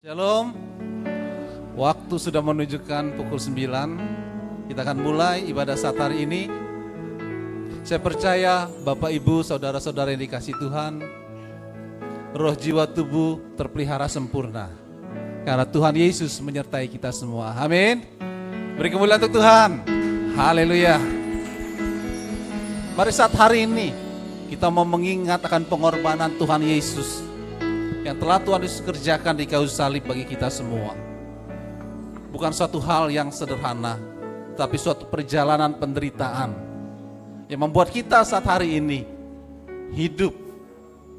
Shalom. Waktu sudah menunjukkan pukul 9. Kita akan mulai ibadah saat hari ini. Saya percaya Bapak Ibu, saudara-saudara yang dikasihi Tuhan, roh jiwa tubuh terpelihara sempurna karena Tuhan Yesus menyertai kita semua. Amin. Beri kemuliaan untuk Tuhan. Haleluya. Mari saat hari ini kita mau mengingat akan pengorbanan Tuhan Yesus yang telah Tuhan Yesus kerjakan di kayu salib bagi kita semua. Bukan suatu hal yang sederhana, tapi suatu perjalanan penderitaan yang membuat kita saat hari ini hidup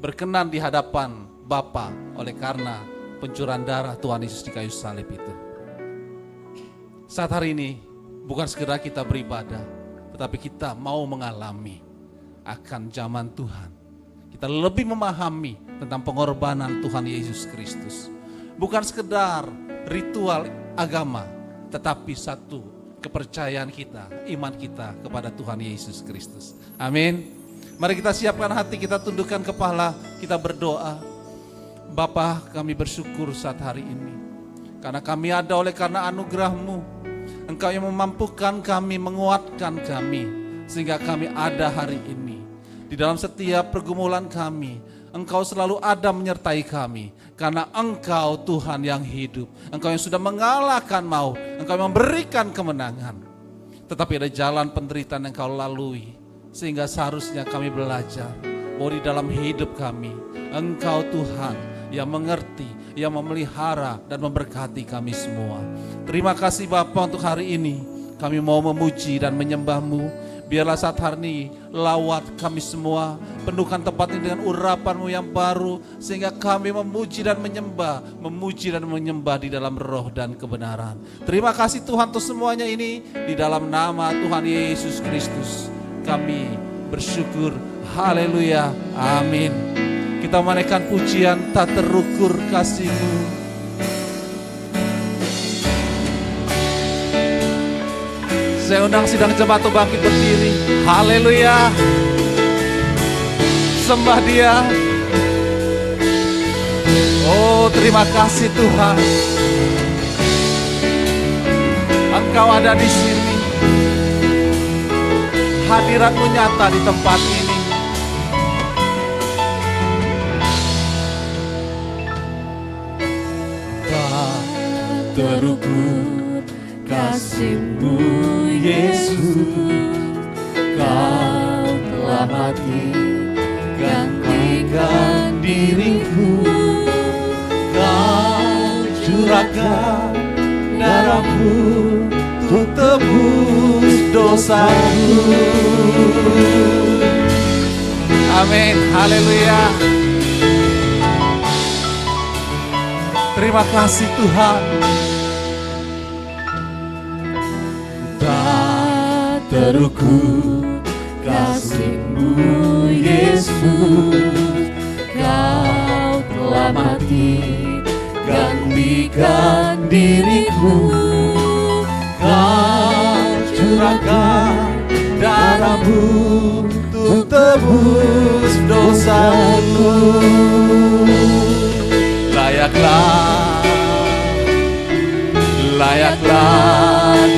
berkenan di hadapan Bapa oleh karena pencurahan darah Tuhan Yesus di kayu salib itu. Saat hari ini bukan sekedar kita beribadah, tetapi kita mau mengalami akan zaman Tuhan. Kita lebih memahami tentang pengorbanan Tuhan Yesus Kristus. Bukan sekedar ritual agama, tetapi satu kepercayaan kita, iman kita kepada Tuhan Yesus Kristus. Amin. Mari kita siapkan hati, kita tundukkan kepala, kita berdoa. Bapa, kami bersyukur saat hari ini. Karena kami ada oleh karena anugerah-Mu. Engkau yang memampukan kami, menguatkan kami, sehingga kami ada hari ini. Di dalam setiap pergumulan kami, Engkau selalu ada menyertai kami. Karena Engkau Tuhan yang hidup. Engkau yang sudah mengalahkan maut. Engkau yang memberikan kemenangan. Tetapi ada jalan penderitaan yang Engkau lalui. Sehingga seharusnya kami belajar bahwa di dalam hidup kami, Engkau Tuhan yang mengerti, yang memelihara dan memberkati kami semua. Terima kasih Bapa untuk hari ini. Kami mau memuji dan menyembah-Mu. Biarlah saat hari ini lawat kami semua, penuhkan tempat ini dengan urapan-Mu yang baru, sehingga kami memuji dan menyembah di dalam roh dan kebenaran. Terima kasih Tuhan untuk semuanya ini, di dalam nama Tuhan Yesus Kristus kami bersyukur. Haleluya, amin. Kita menaikkan pujian tak terukur kasih-Mu. Saya undang sidang jemaat untuk bangkit berdiri. Haleluya. Sembah Dia. Oh, terima kasih Tuhan. Engkau ada di sini. Hadirat-Mu nyata di tempat ini. Tak terukur kasih-Mu Yesus, Kau telah mati gantikan diriku. Kau curahkan darah-Mu untuk tebus dosaku. Amin, haleluya. Terima kasih Tuhan. Terukur kasih-Mu Yesus, Kau telah mati gantikan diriku. Kau curahkan darah-Mu untuk tebus dosaku. Layaklah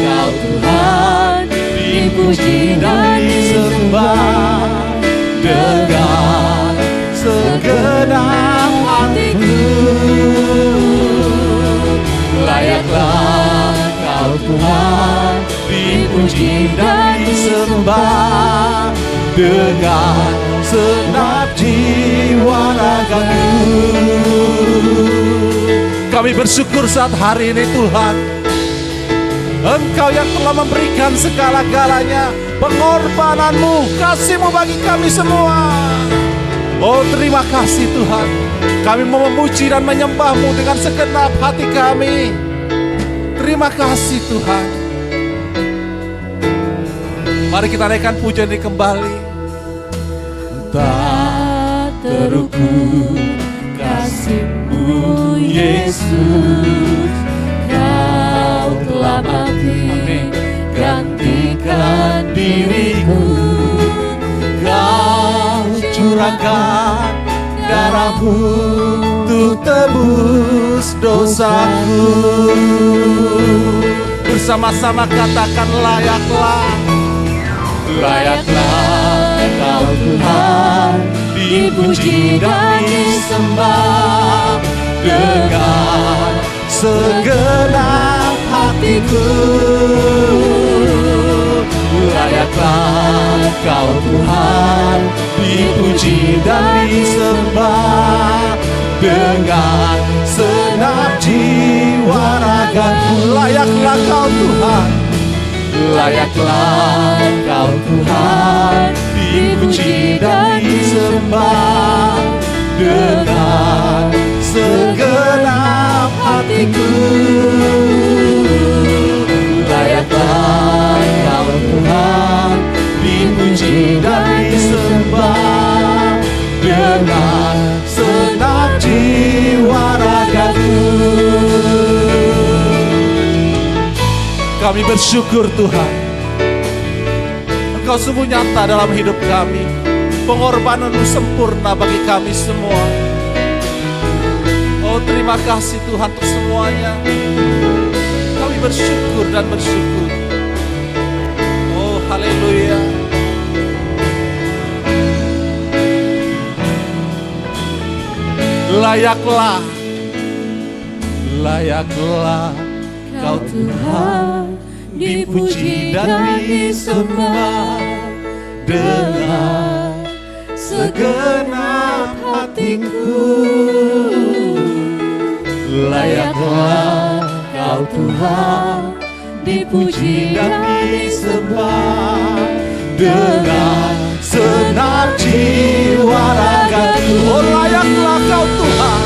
Kau Tuhan, dipuji dan disembah dengan segenap hatiku. Layaklah Kau Tuhan, dipuji dan disembah dengan segenap jiwa ragaku. Kami bersyukur saat hari ini Tuhan, Engkau yang telah memberikan segala-galanya, pengorbanan-Mu, kasih-Mu bagi kami semua. Oh, terima kasih Tuhan. Kami mau memuji dan menyembah-Mu dengan segenap hati kami. Terima kasih Tuhan. Mari kita naikkan pujian ini kembali. Tak terukur kasih-Mu Yesus, Kau telah mati gantikan diriku. Kau curahkan darah darahmu untuk tebus dosaku. Bersama-sama katakan layaklah, layaklah Kau Tuhan, dipuji dan disembah dengan segenap hatiku. Layaklah Kau Tuhan, dipuji dan disembah dengan segenap jiwa ragaku. Layaklah Kau Tuhan, layaklah Kau Tuhan, dipuji dan disembah dengan segenap hatiku. Layaklah Kau Tuhan, dipuji dan disembah dengan segenap jiwa ragaku. Kami bersyukur Tuhan, Engkau sungguh nyata dalam hidup kami. Pengorbanan-Mu sempurna bagi kami semua. Oh, terima kasih Tuhan untuk semuanya. Kami bersyukur dan bersyukur. Oh, haleluya. Layaklah, layaklah Kau Tuhan, dipuji dan disembah dengan segenap hatiku. Layaklah Kau Tuhan, dipuji dan disembah dengan segenap jiwa ragaku. Oh, layaklah Kau Tuhan,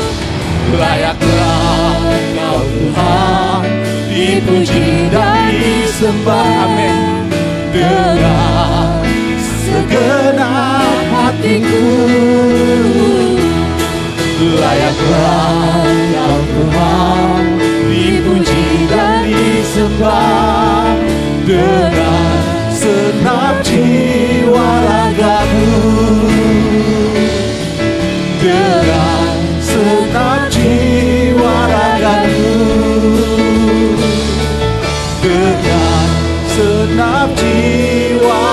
layaklah Kau Tuhan, dipuji dan disembah, amin, dengan segenap hatiku. Layaklah Kau Tuhan, dipuji dan disembah dengan segenap jiwa ragaku. Dengan segenap jiwa ragaku. Dengan segenap jiwa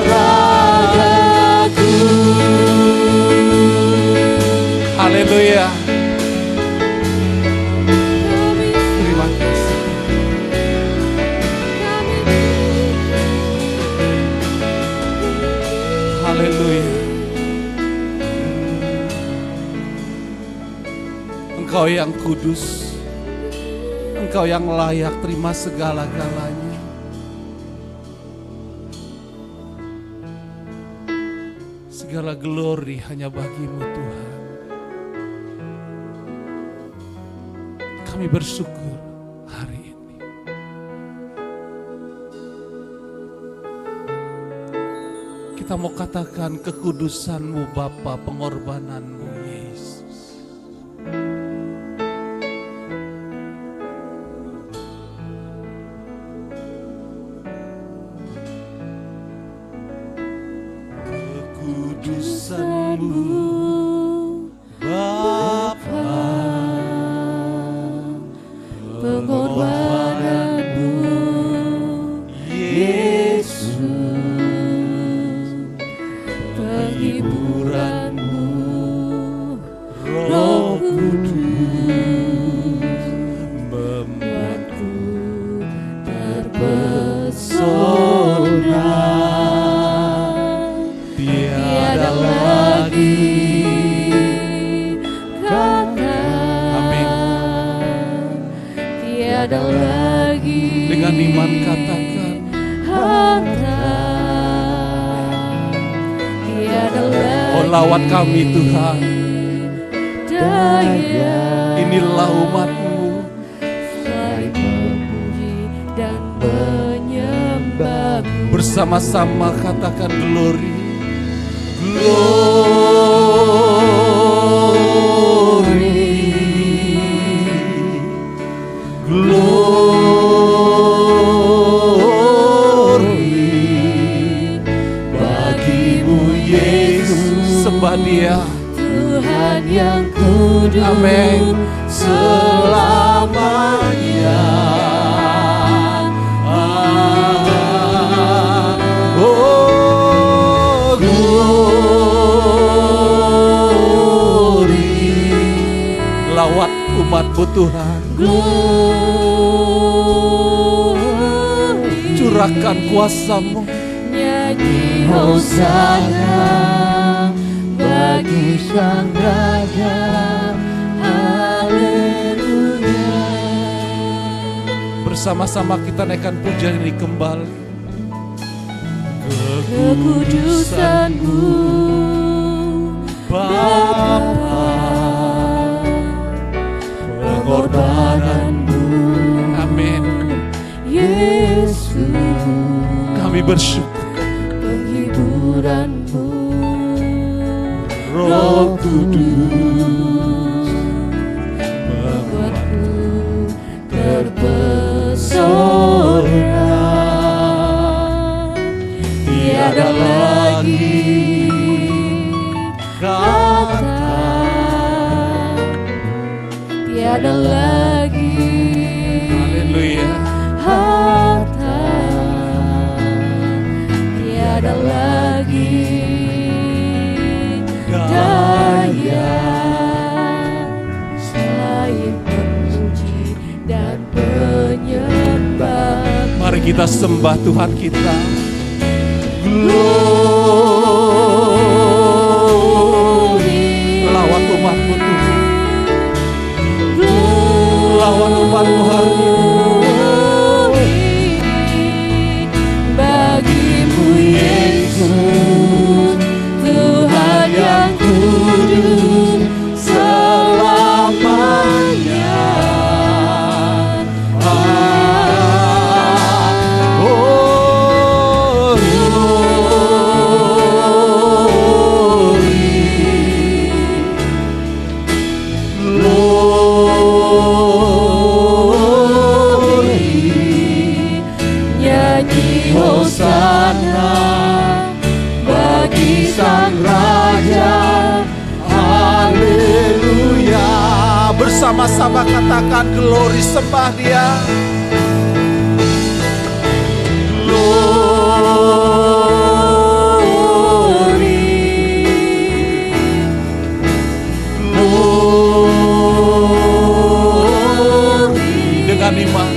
ragaku. Haleluya. Terima kasih. Haleluya. Engkau yang kudus, Engkau yang layak terima segala-galanya. Segala glory hanya bagi-Mu Tuhan. Kami bersyukur hari ini. Kita mau katakan kekudusan-Mu Bapa, pengorbanan-Mu Yesus. Kekudusan-Mu Bapa, pengorbanan-Mu Yesus, penghiburan-Mu Roh Kudus, membuatku terpesona. Tiada lagi kata, amin. Tiada lagi, dengan iman katakan harta. Tiada lagi, oh lawat kami Tuhan, daya. Inilah umat-Mu, selain memuji dan menyembah. Bersama-sama katakan glory. Glory, glory bagi-Mu Yesus. Sembah Dia Tuhan yang Amin. selamanya. Oh, glory. Lawat umat-Mu Tuhan. Glory. Curahkan kuasa-Mu. Nyanyi hosana bagi Sang Raja. Haleluya. Bersama-sama kita naikkan pujian ini kembali. Kekudusan-Mu Bapa, pengorbanan-Mu amin. Yesus, Kami bersyukur. penghiburan-Mu Roh Kudus, membuatku terpesona. Tiada lagi kata, tiada lagi Haleluya. harta, tiada lagi daya selain memuji dan menyembah. Mari kita sembah Tuhan kita. Glory. Lawan umat-Mu Tuhan. Lawan umat-Mu hari ini. Bagimu Yesus, Tuhan yang kudus selamanya. Oh, Nyanyi hosana bagi Sang Raja. haleluya. Bersama-sama katakan glory, sembah Dia. Dengan iman.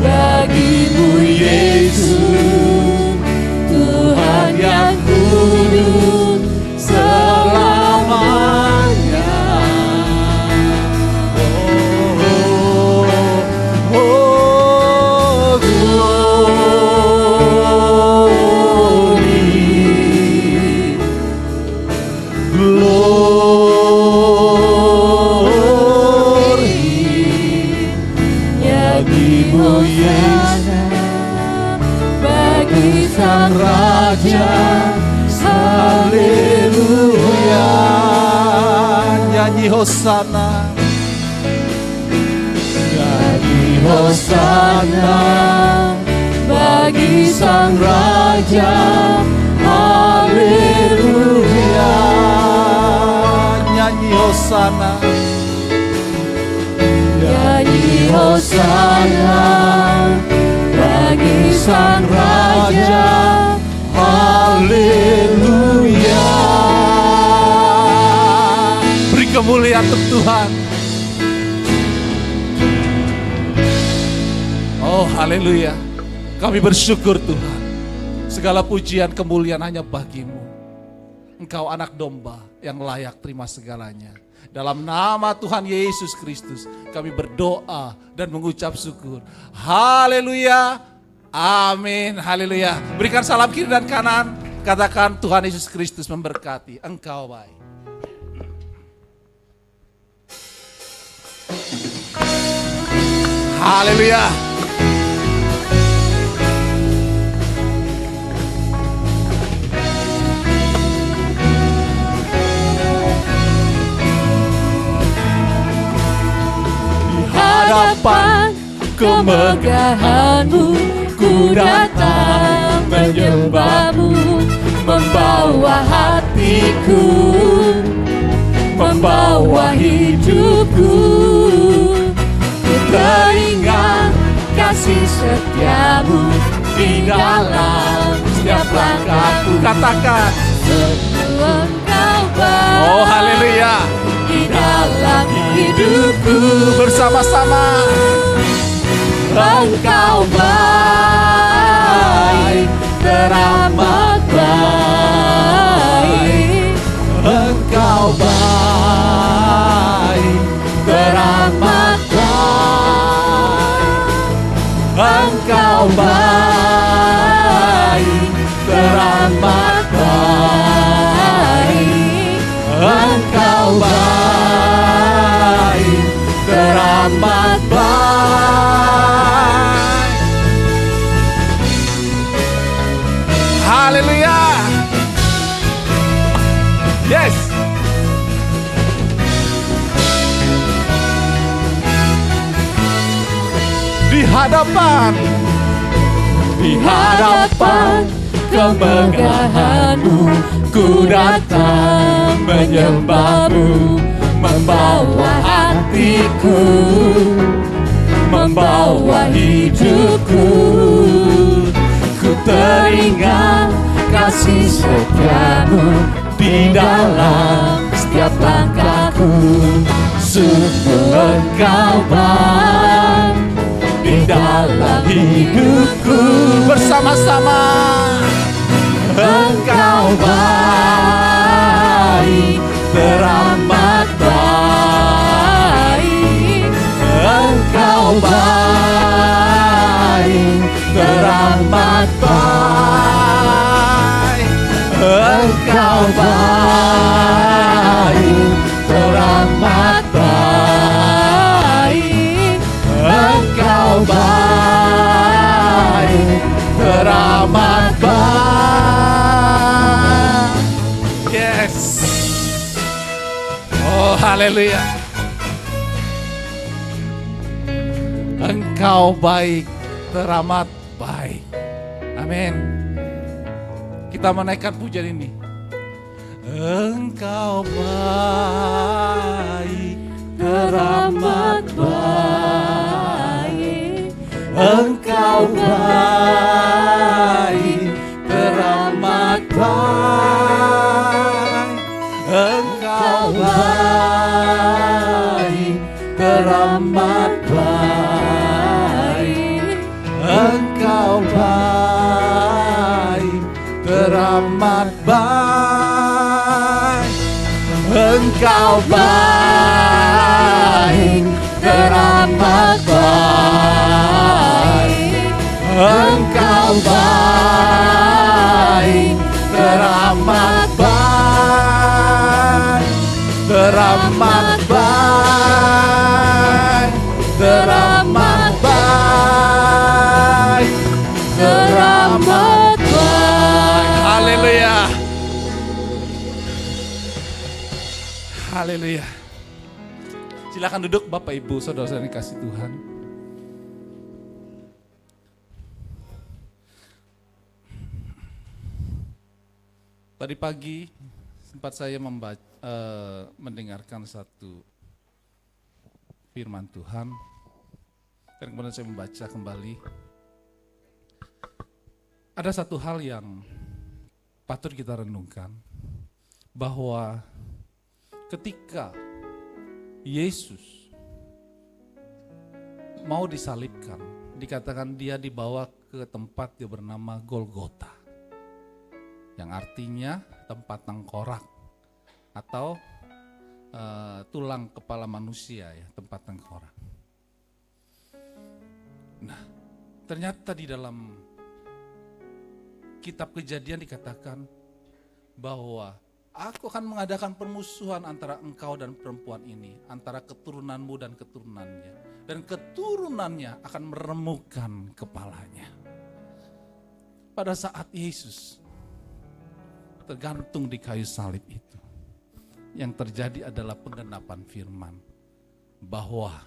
Bagimu Yesus, Tuhan yang kudus selamanya. Oh, Bagimu Yesus, bagi Sang Raja. haleluya. Nyanyi hosana. Nyanyi hosana bagi Sang Raja. Haleluya. Nyanyi hosana. Nyanyi hosana bagi Sang Raja. Haleluya. Beri kemuliaan untuk Tuhan. Oh, haleluya. Kami bersyukur Tuhan. Segala pujian kemuliaan hanya bagi-Mu. Engkau anak domba yang layak terima segalanya. Dalam nama Tuhan Yesus Kristus kami berdoa dan mengucap syukur. Haleluya. Amin. Haleluya. Berikan salam kiri dan kanan. Katakan Tuhan Yesus Kristus memberkati. Engkau baik. Haleluya. Di hadapan kemegahan-Mu, ku datang menyembah-Mu, membawa hatiku membawa hidupku. Ku teringat kasih setiamu di dalam setiap langkahku. Katakan, Engkau baik oh haleluya, di dalam hidupku. bersama-sama. Engkau baik, teramat baik. Engkau baik, Teramat baik. Engkau baik, Teramat baik. Engkau baik, Teramat baik. Haleluya. Yes. Di hadapan kemegahanmu ku datang menyembahmu, membawa hatiku, membawa hidupku. Ku teringat kasih setiamu di dalam setiap langkahku. Sungguh engkau baik di dalam hidupku. bersama-sama. Engkau baik, teramat baik. Engkau baik, teramat baik. Engkau baik, teramat baik. Engkau baik, teramat baik. Yes. Oh haleluya. Engkau baik, teramat baik. Amin. Kita menaikkan pujian ini. Engkau baik, teramat baik. Engkau baik, teramat baik. Engkau baik, teramat baik. Engkau baik, teramat baik. Engkau baik, teramat baik. Engkau baik, teramat baik. Teramat baik, teramat baik, teramat baik. Haleluya. Haleluya. Silakan duduk Bapak Ibu saudara-saudara yang kasih Tuhan. Tadi pagi sempat saya mendengarkan satu firman Tuhan dan kemudian saya membaca kembali. Ada satu hal yang patut kita renungkan, bahwa ketika Yesus mau disalibkan, dikatakan dia dibawa ke tempat yang bernama Golgota, yang artinya tempat tengkorak atau tulang kepala manusia, ya, tempat tengkorak. Nah, ternyata di dalam kitab Kejadian dikatakan bahwa aku akan mengadakan permusuhan antara engkau dan perempuan ini, antara keturunanmu dan keturunannya, dan keturunannya akan meremukkan kepalanya. Pada saat Yesus tergantung di kayu salib itu, yang terjadi adalah penggenapan firman bahwa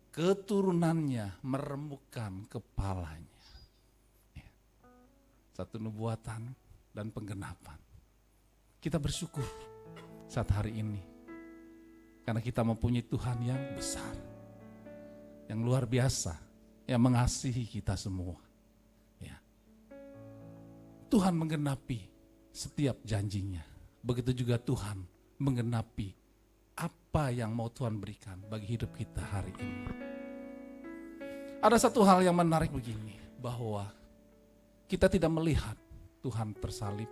keturunannya meremukkan kepalanya. Satu nubuatan dan penggenapan. Kita bersyukur saat hari ini Karena kita mempunyai Tuhan yang besar, yang luar biasa, yang mengasihi kita semua. Ya. Tuhan menggenapi setiap janjinya. Begitu juga Tuhan menggenapi apa yang mau Tuhan berikan bagi hidup kita hari ini. Ada satu hal yang menarik begini, bahwa kita tidak melihat Tuhan tersalib,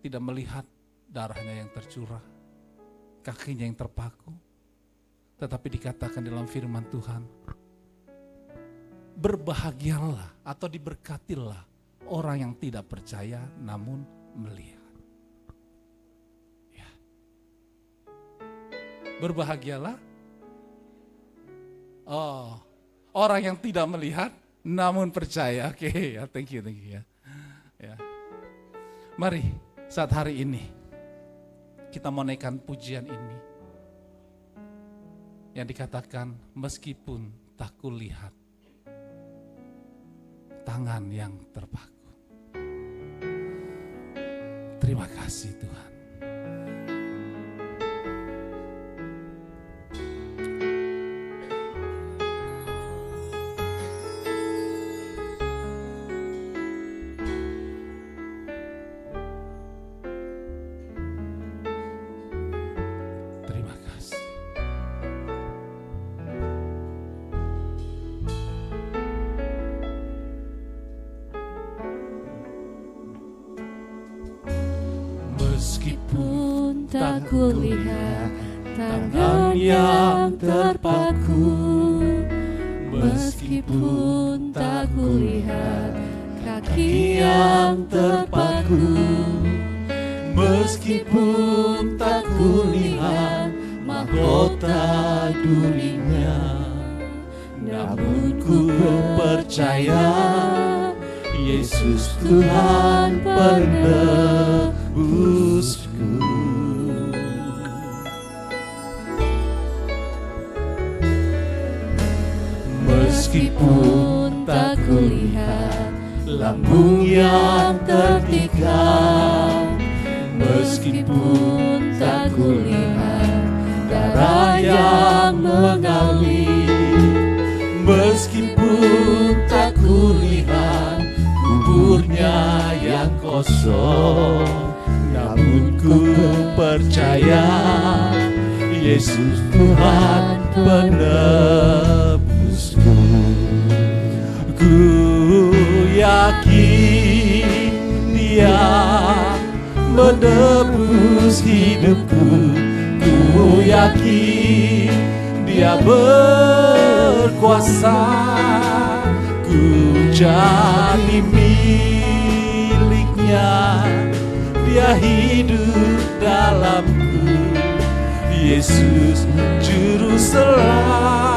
tidak melihat darahnya yang tercurah, kakinya yang terpaku, tetapi dikatakan dalam firman Tuhan, berbahagialah atau diberkatilah orang yang tidak percaya namun melihat. Ya. Berbahagialah orang yang tidak melihat namun percaya. Oke, ya, thank you ya. Ya. Mari saat hari ini kita mau naikkan pujian ini yang dikatakan, meskipun tak kulihat tangan yang terpaku. Terima kasih Tuhan. Terima kasih. Meskipun tak kulihat tangan yang terpaku, meskipun tak kulihat kaki yang terpaku, meskipun tak kulihat mahkota durinya, namun ku percaya Yesus Tuhan penebusku. Meskipun tak kulihat lambung yang tertikam, meskipun tak kulihat darah yang mengalir, meskipun tak kulihat kuburnya yang kosong, namun ku percaya Yesus Tuhan penebusku. Ku yakin Dia menebus hidupku, ku yakin Dia berkuasa, ku jadi miliknya, Dia hidup dalamku. Yesus juru selamatku.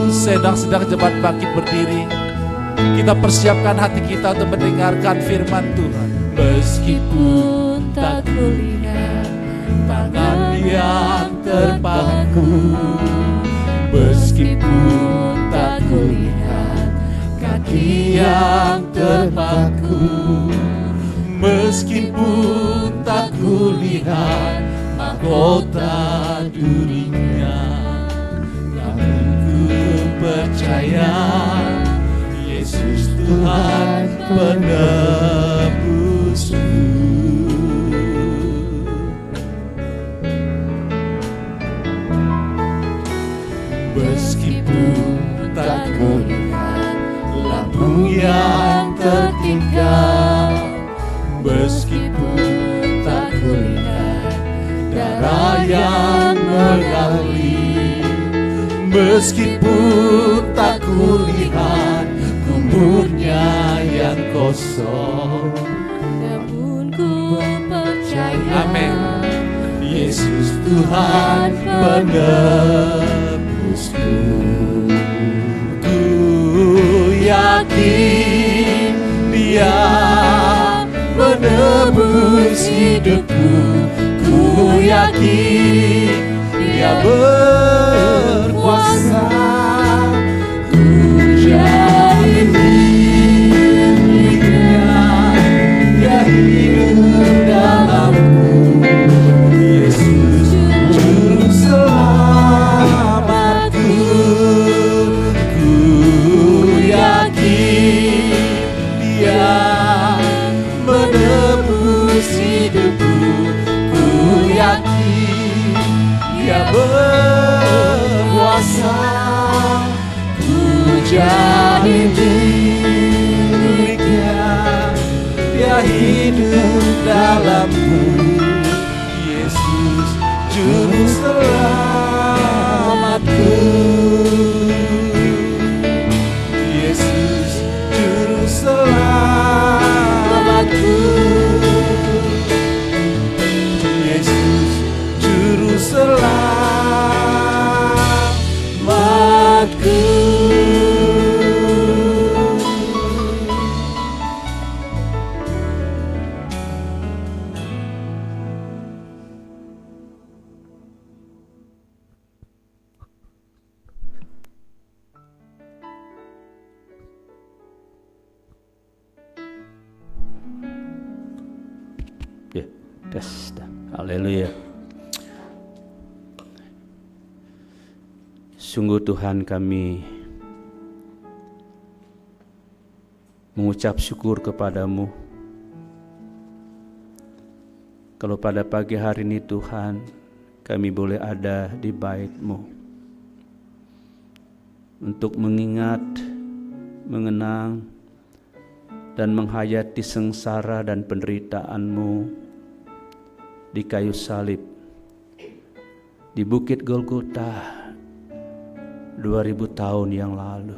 Sedang jemaat bangkit berdiri. Kita persiapkan hati kita untuk mendengarkan firman Tuhan. Meskipun tak kulihat tangan yang terpaku, meskipun tak kulihat kaki yang terpaku, meskipun tak kulihat mahkota durinya, namun ku percaya Yesus Tuhan penebusku. Meskipun tak kulihat lambung yang tertinggal, meskipun tak kulihat darah yang mengalir, meskipun tak kulihat kuburnya yang kosong, namun ku percaya Yesus Tuhan penebusku. Ku yakin Dia menebus hidupku, ku yakin Dia berkuasa, ku jadi miliknya, Dia hidup dalamku. Yesus dalammu, Yesus Juru Selamatku. Yesus Juru Selamatku. Yesus Juru Selamatku. Ya, tes. Haleluya. Sungguh Tuhan, kami mengucap syukur kepadamu. Kalau pada pagi hari ini Tuhan, kami boleh ada di bait-Mu untuk mengingat, mengenang, dan menghayati sengsara dan penderitaan-Mu di kayu salib, di Bukit Golgota 2000 tahun yang lalu.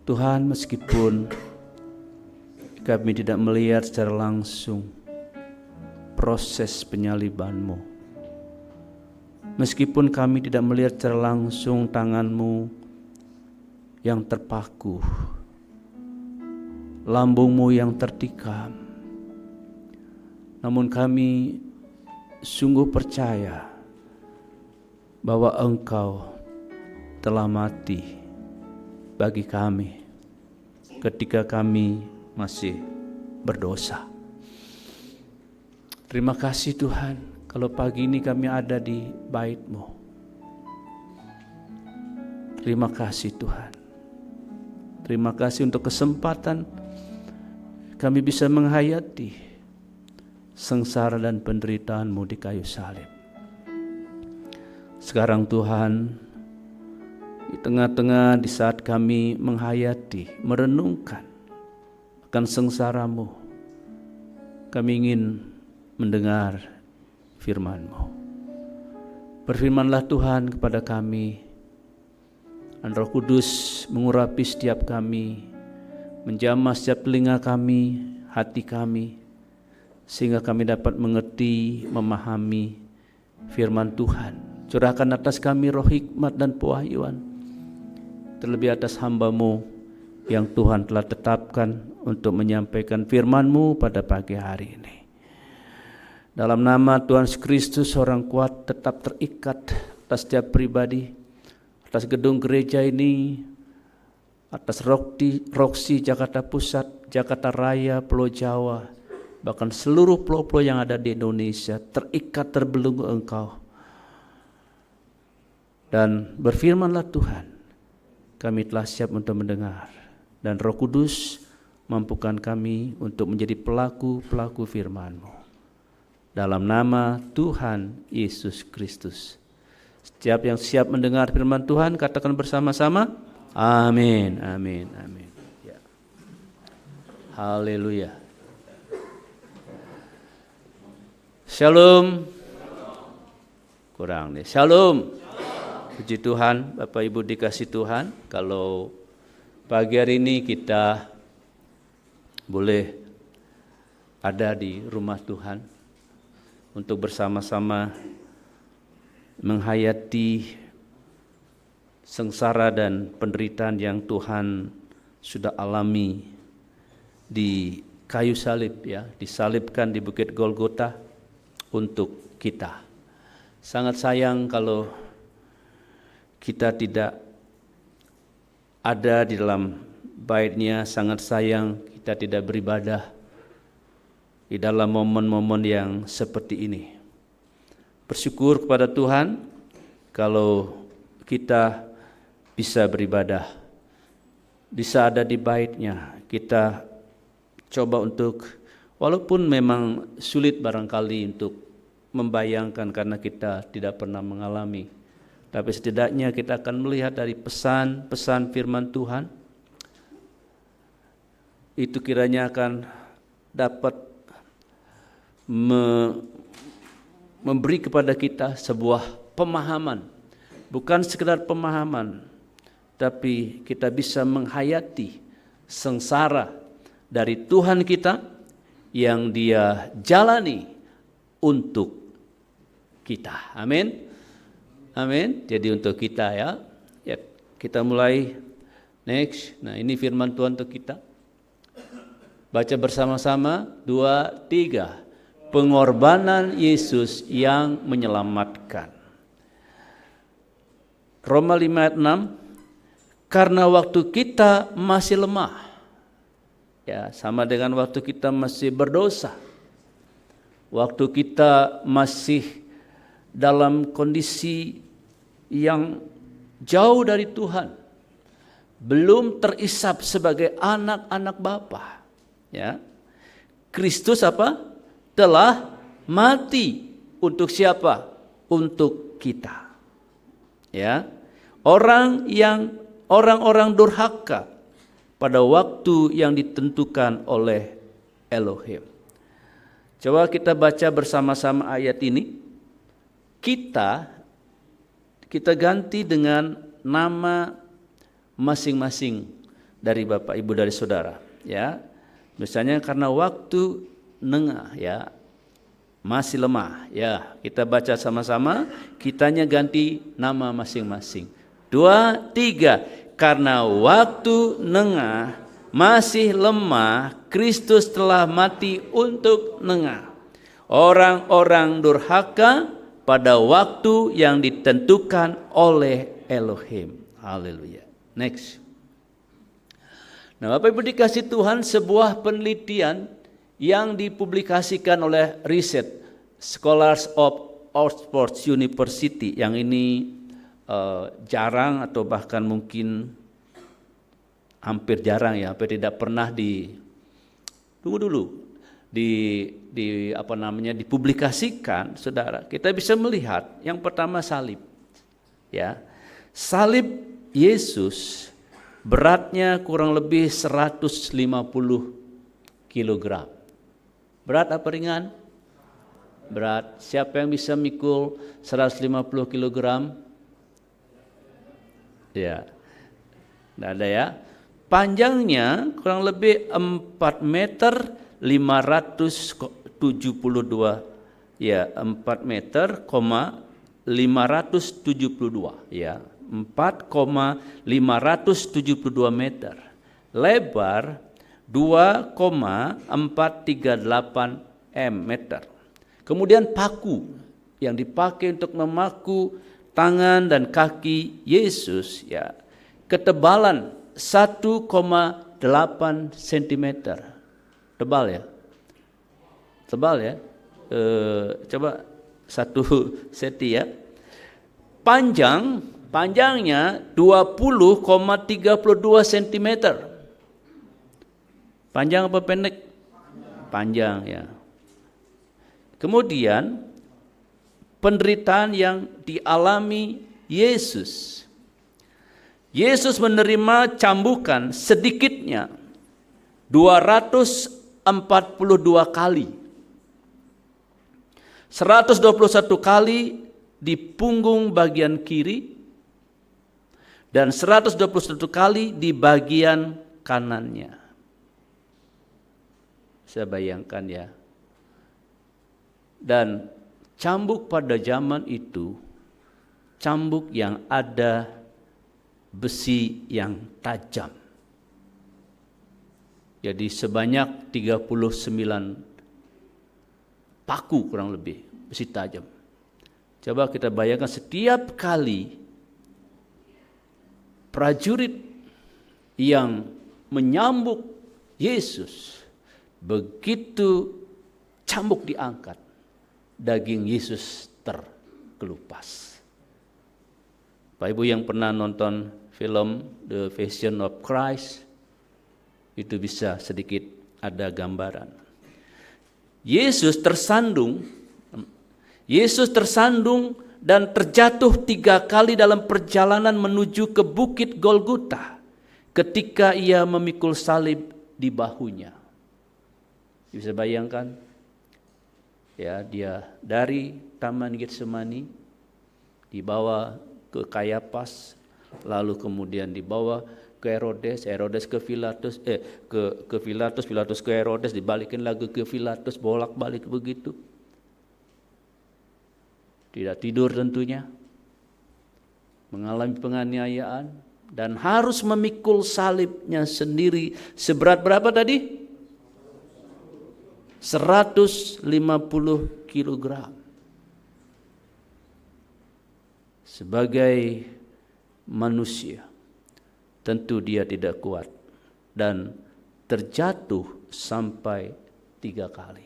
Tuhan, meskipun kami tidak melihat secara langsung proses penyaliban-Mu, meskipun kami tidak melihat secara langsung tangan-Mu yang terpaku, lambung-Mu yang tertikam, namun kami sungguh percaya bahwa Engkau telah mati bagi kami ketika kami masih berdosa. Terima kasih Tuhan, kalau pagi ini kami ada di bait-Mu. Terima kasih Tuhan. Terima kasih untuk kesempatan kami bisa menghayati sengsara dan penderitaan-Mu di kayu salib. Sekarang Tuhan, di tengah-tengah di saat kami menghayati, merenungkan akan sengsara-Mu, kami ingin mendengar firman-Mu. Berfirmanlah Tuhan kepada kami, dan Roh Kudus mengurapi setiap kami, menjamah setiap telinga kami, hati kami, sehingga kami dapat mengerti, memahami firman Tuhan. Curahkan atas kami roh hikmat dan pewahyuan, terlebih atas hamba-Mu yang Tuhan telah tetapkan untuk menyampaikan firman-Mu pada pagi hari ini. Dalam nama Tuhan Yesus Kristus, orang kuat tetap terikat atas setiap pribadi, atas gedung gereja ini, atas Roksi Jakarta Pusat, Jakarta Raya, Pulau Jawa, bahkan seluruh pulau-pulau yang ada di Indonesia terikat terbelenggu Engkau. Dan berfirmanlah Tuhan, kami telah siap untuk mendengar, dan Roh Kudus mampukan kami untuk menjadi pelaku-pelaku firman-Mu. Dalam nama Tuhan Yesus Kristus. Setiap yang siap mendengar firman Tuhan, katakan bersama-sama, amin, amin, amin. Ya. Haleluya. Shalom. Kurang nih. Shalom. Puji Tuhan, Bapak Ibu dikasih Tuhan. Kalau pagi hari ini kita boleh ada di rumah Tuhan untuk bersama-sama menghayati sengsara dan penderitaan yang Tuhan sudah alami di kayu salib, ya, disalibkan di Bukit Golgota untuk kita. Sangat sayang kalau kita tidak ada di dalam bait-Nya, sangat sayang kita tidak beribadah di dalam momen-momen yang seperti ini. Bersyukur kepada Tuhan kalau kita bisa beribadah, bisa ada di bait-Nya. Kita coba untuk, walaupun memang sulit barangkali untuk membayangkan karena kita tidak pernah mengalami, tapi setidaknya kita akan melihat dari pesan-pesan firman Tuhan, itu kiranya akan dapat memberi kepada kita sebuah pemahaman, bukan sekedar pemahaman, tapi kita bisa menghayati sengsara dari Tuhan kita yang Dia jalani untuk kita. Amin. Amin. Jadi untuk kita ya. Ya, kita mulai next. Nah, ini firman Tuhan untuk kita. Baca bersama-sama 2, 3. Pengorbanan Yesus yang menyelamatkan. Roma 5 ayat 6. Karena waktu kita masih lemah. Ya, sama dengan waktu kita masih berdosa. Waktu kita masih dalam kondisi yang jauh dari Tuhan. Belum terisap sebagai anak-anak Bapa. Ya. Kristus apa? Telah mati untuk siapa? Untuk kita. Ya. Orang-orang durhaka pada waktu yang ditentukan oleh Elohim. Coba kita baca bersama-sama ayat ini. Kita ganti dengan nama masing-masing dari Bapak Ibu dari Saudara, ya. Misalnya karena waktu nengah, ya, masih lemah, ya. Kita baca sama-sama, kitanya ganti nama masing-masing. 2, 3. Karena waktu nengah masih lemah, Kristus telah mati untuk nengah. Orang-orang durhaka pada waktu yang ditentukan oleh Elohim. Haleluya. Next. Nah, Bapak Ibu dikasih Tuhan, sebuah penelitian yang dipublikasikan oleh Research Scholars of Oxford University. Yang ini jarang atau bahkan mungkin hampir jarang ya, hampir tidak pernah dipublikasikan, saudara. Kita bisa melihat yang pertama salib. Ya. Salib Yesus beratnya kurang lebih 150 kg. Berat apa ringan? Berat. Siapa yang bisa mikul 150 kg? Ya. Tidak ada ya. Panjangnya kurang lebih 4 meter 572, ya, 4 meter, 572, ya, 4,572 meter. Lebar 2,438 meter. Kemudian paku yang dipakai untuk memaku tangan dan kaki Yesus, ya, ketebalan 1,8 cm. Tebal ya? Tebal ya? Coba 1 senti ya. Panjangnya 20,32 cm. Panjang apa pendek? Panjang ya. Kemudian penderitaan yang dialami Yesus. Yesus menerima cambukan sedikitnya 242 kali. 121 kali di punggung bagian kiri dan 121 kali di bagian kanannya. Saya bayangkan ya. Dan cambuk pada zaman itu, cambuk yang ada besi yang tajam. Jadi sebanyak 39 paku kurang lebih, besi tajam. Coba kita bayangkan setiap kali prajurit yang menyambuk Yesus, begitu cambuk diangkat, daging Yesus terkelupas. Bapak Ibu yang pernah nonton film The Passion of Christ, itu bisa sedikit ada gambaran. Yesus tersandung dan terjatuh 3 kali dalam perjalanan menuju ke Bukit Golgota ketika ia memikul salib di bahunya. Bisa bayangkan, ya, dia dari Taman Getsemani dibawa ke Kayafas, lalu kemudian dibawa ke Herodes, Herodes ke Pilatus, ke Pilatus, Pilatus ke Herodes, dibalikin lagi ke Pilatus, bolak-balik begitu. Tidak tidur tentunya, mengalami penganiayaan, dan harus memikul salibnya sendiri seberat berapa tadi? 150 kilogram. Sebagai manusia, tentu dia tidak kuat dan terjatuh sampai 3 kali.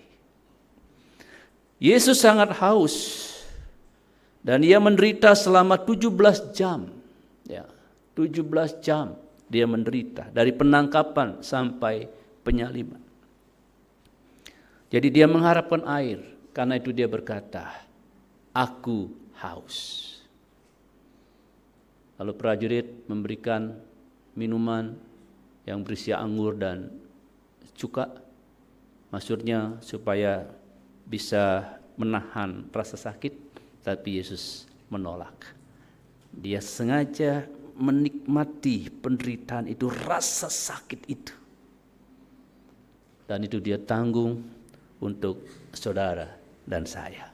Yesus sangat haus dan ia menderita selama 17 jam. Ya, 17 jam dia menderita dari penangkapan sampai penyaliban. Jadi dia mengharapkan air, karena itu dia berkata, "Aku haus." Lalu prajurit memberikan minuman yang berisi anggur dan cuka, maksudnya supaya bisa menahan rasa sakit, tapi Yesus menolak. Dia sengaja menikmati penderitaan itu, rasa sakit itu. Dan itu dia tanggung untuk saudara dan saya.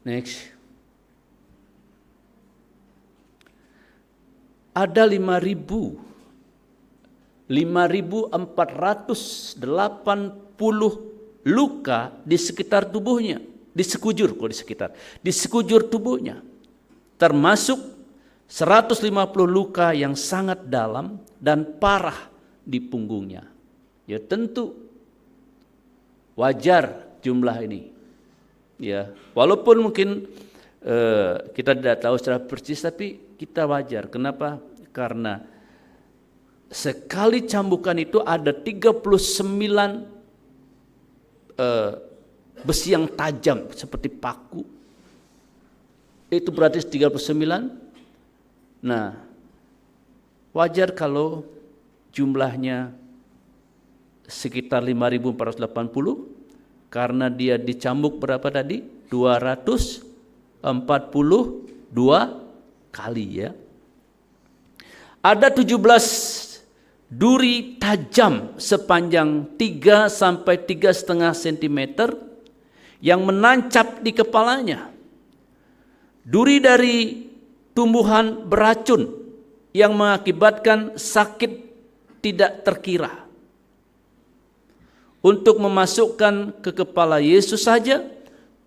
Next. Ada 5.480 luka di sekitar tubuhnya, di sekujur tubuhnya, termasuk 150 luka yang sangat dalam dan parah di punggungnya. Ya tentu wajar jumlah ini. Ya, walaupun mungkin kita tidak tahu secara persis, tapi kita wajar. Kenapa? Karena sekali cambukan itu ada 39 besi yang tajam seperti paku. Itu berarti 39. Nah, wajar kalau jumlahnya sekitar 5.480, karena dia dicambuk berapa tadi? 242 kali, ya. Ada 17 duri tajam sepanjang 3 sampai 3,5 cm yang menancap di kepalanya. Duri dari tumbuhan beracun yang mengakibatkan sakit tidak terkira. Untuk memasukkan ke kepala Yesus saja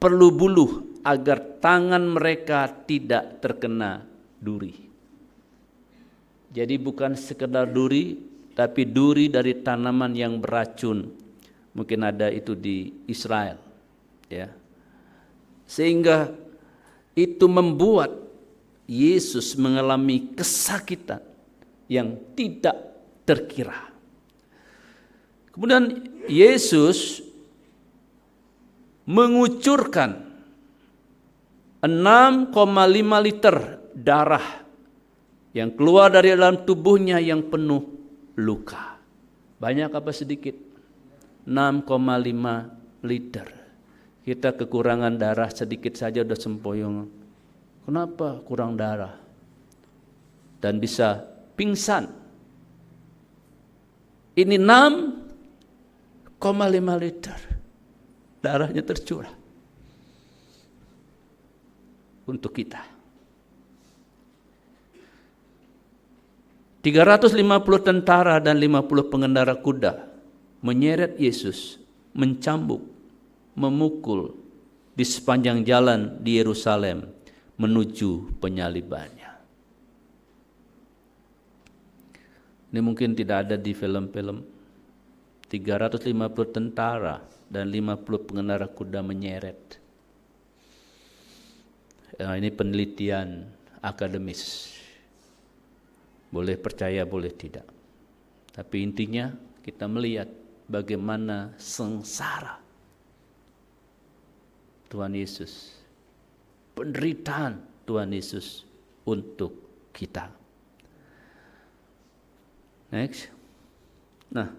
perlu buluh agar tangan mereka tidak terkena duri. Jadi bukan sekedar duri, tapi duri dari tanaman yang beracun. Mungkin ada itu di Israel, ya. Sehingga itu membuat Yesus mengalami kesakitan yang tidak terkira. Kemudian Yesus mengucurkan 6,5 liter darah yang keluar dari dalam tubuhnya yang penuh luka. Banyak apa sedikit? 6,5 liter. Kita kekurangan darah sedikit saja udah sempoyongan. Kenapa kurang darah? Dan bisa pingsan. Ini 6,5 liter. Darahnya tercurah untuk kita. 350 tentara dan 50 pengendara kuda menyeret Yesus, mencambuk, memukul di sepanjang jalan di Yerusalem menuju penyalibannya. Ini mungkin tidak ada di film-film. 350 tentara dan 50 pengendara kuda menyeret. Ini penelitian akademis. Boleh percaya, boleh tidak. Tapi intinya kita melihat bagaimana sengsara Tuhan Yesus, penderitaan Tuhan Yesus untuk kita. Next. Nah,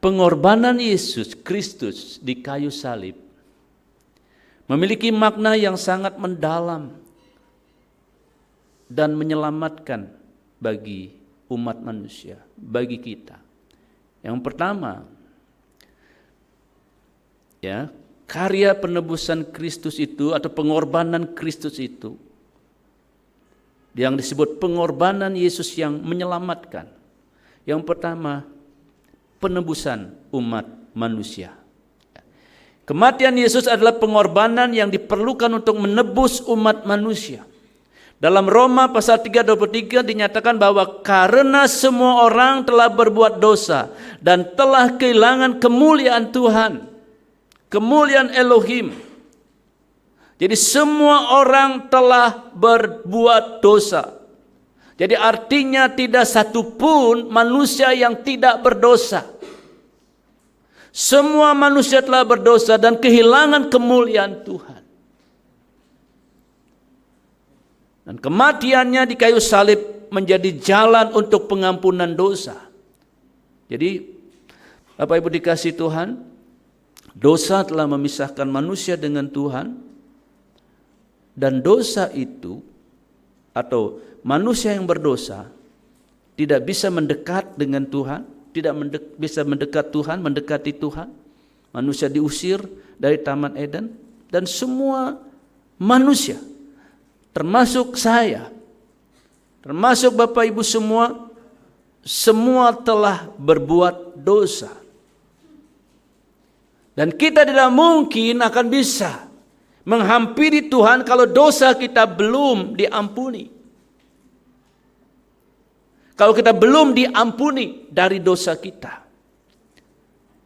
pengorbanan Yesus Kristus di kayu salib memiliki makna yang sangat mendalam dan menyelamatkan bagi umat manusia, bagi kita. Yang pertama, ya, karya penebusan Kristus itu atau pengorbanan Kristus itu yang disebut pengorbanan Yesus yang menyelamatkan. Yang pertama, penebusan umat manusia. Kematian Yesus adalah pengorbanan yang diperlukan untuk menebus umat manusia. Dalam Roma pasal 3:23 dinyatakan bahwa karena semua orang telah berbuat dosa dan telah kehilangan kemuliaan Tuhan, kemuliaan Elohim. Jadi semua orang telah berbuat dosa. Jadi artinya tidak satupun manusia yang tidak berdosa. Semua manusia telah berdosa dan kehilangan kemuliaan Tuhan. Dan kematiannya di kayu salib menjadi jalan untuk pengampunan dosa. Jadi Bapak Ibu dikasih Tuhan, dosa telah memisahkan manusia dengan Tuhan. Dan dosa itu atau manusia yang berdosa tidak bisa mendekat dengan Tuhan, tidak bisa mendekat Tuhan, mendekati Tuhan. Manusia diusir dari Taman Eden dan semua manusia, termasuk saya, termasuk Bapak Ibu semua telah berbuat dosa. Dan kita tidak mungkin akan bisa menghampiri Tuhan kalau dosa kita belum diampuni. Kalau kita belum diampuni dari dosa kita.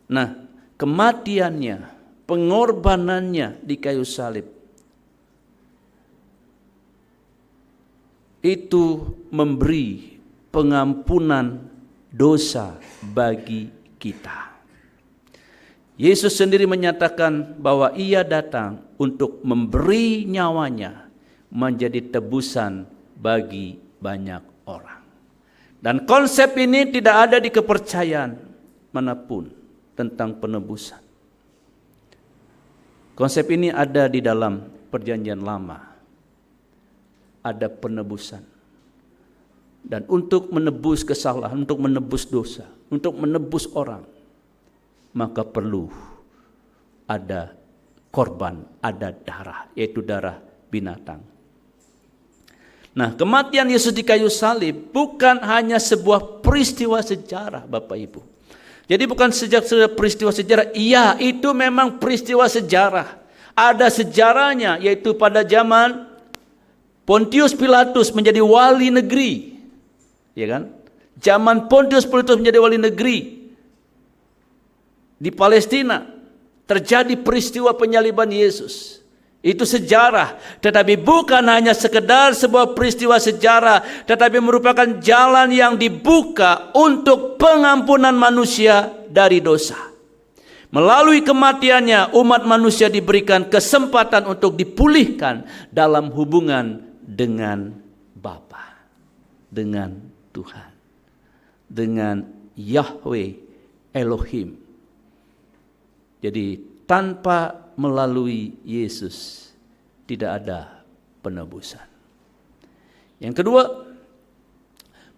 Nah, kematiannya, pengorbanannya di kayu salib itu memberi pengampunan dosa bagi kita. Yesus sendiri menyatakan bahwa Ia datang untuk memberi nyawanya menjadi tebusan bagi banyak orang. Dan konsep ini tidak ada di kepercayaan manapun tentang penebusan. Konsep ini ada di dalam Perjanjian Lama. Ada penebusan. Dan untuk menebus kesalahan, untuk menebus dosa, untuk menebus orang, maka perlu ada korban, ada darah, yaitu darah binatang. Nah, kematian Yesus di kayu salib bukan hanya sebuah peristiwa sejarah, Bapak Ibu. Jadi bukan peristiwa sejarah, iya itu memang peristiwa sejarah. Ada sejarahnya, yaitu pada zaman Pontius Pilatus menjadi wali negeri. Ya kan? Zaman Pontius Pilatus menjadi wali negeri di Palestina terjadi peristiwa penyaliban Yesus. Itu sejarah, tetapi bukan hanya sekedar sebuah peristiwa sejarah, tetapi merupakan jalan yang dibuka untuk pengampunan manusia dari dosa. Melalui kematiannya, umat manusia diberikan kesempatan untuk dipulihkan dalam hubungan dengan Bapa, dengan Tuhan, dengan Yahweh Elohim. Jadi tanpa melalui Yesus tidak ada penebusan. Yang kedua,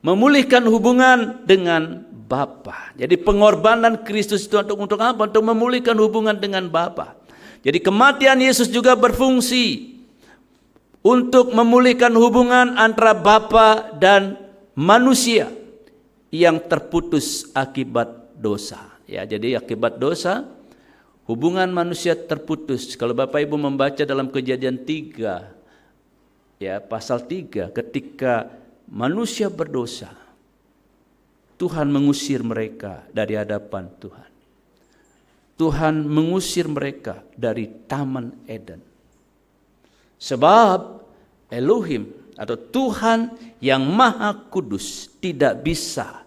memulihkan hubungan dengan Bapa. Jadi pengorbanan Kristus itu untuk apa? Untuk memulihkan hubungan dengan Bapa. Jadi kematian Yesus juga berfungsi untuk memulihkan hubungan antara Bapa dan manusia yang terputus akibat dosa. Ya, jadi akibat dosa hubungan manusia terputus. Kalau Bapak Ibu membaca dalam Kejadian 3, ya pasal 3, ketika manusia berdosa, Tuhan mengusir mereka dari hadapan Tuhan. Tuhan mengusir mereka dari Taman Eden. Sebab Elohim atau Tuhan yang Maha Kudus tidak bisa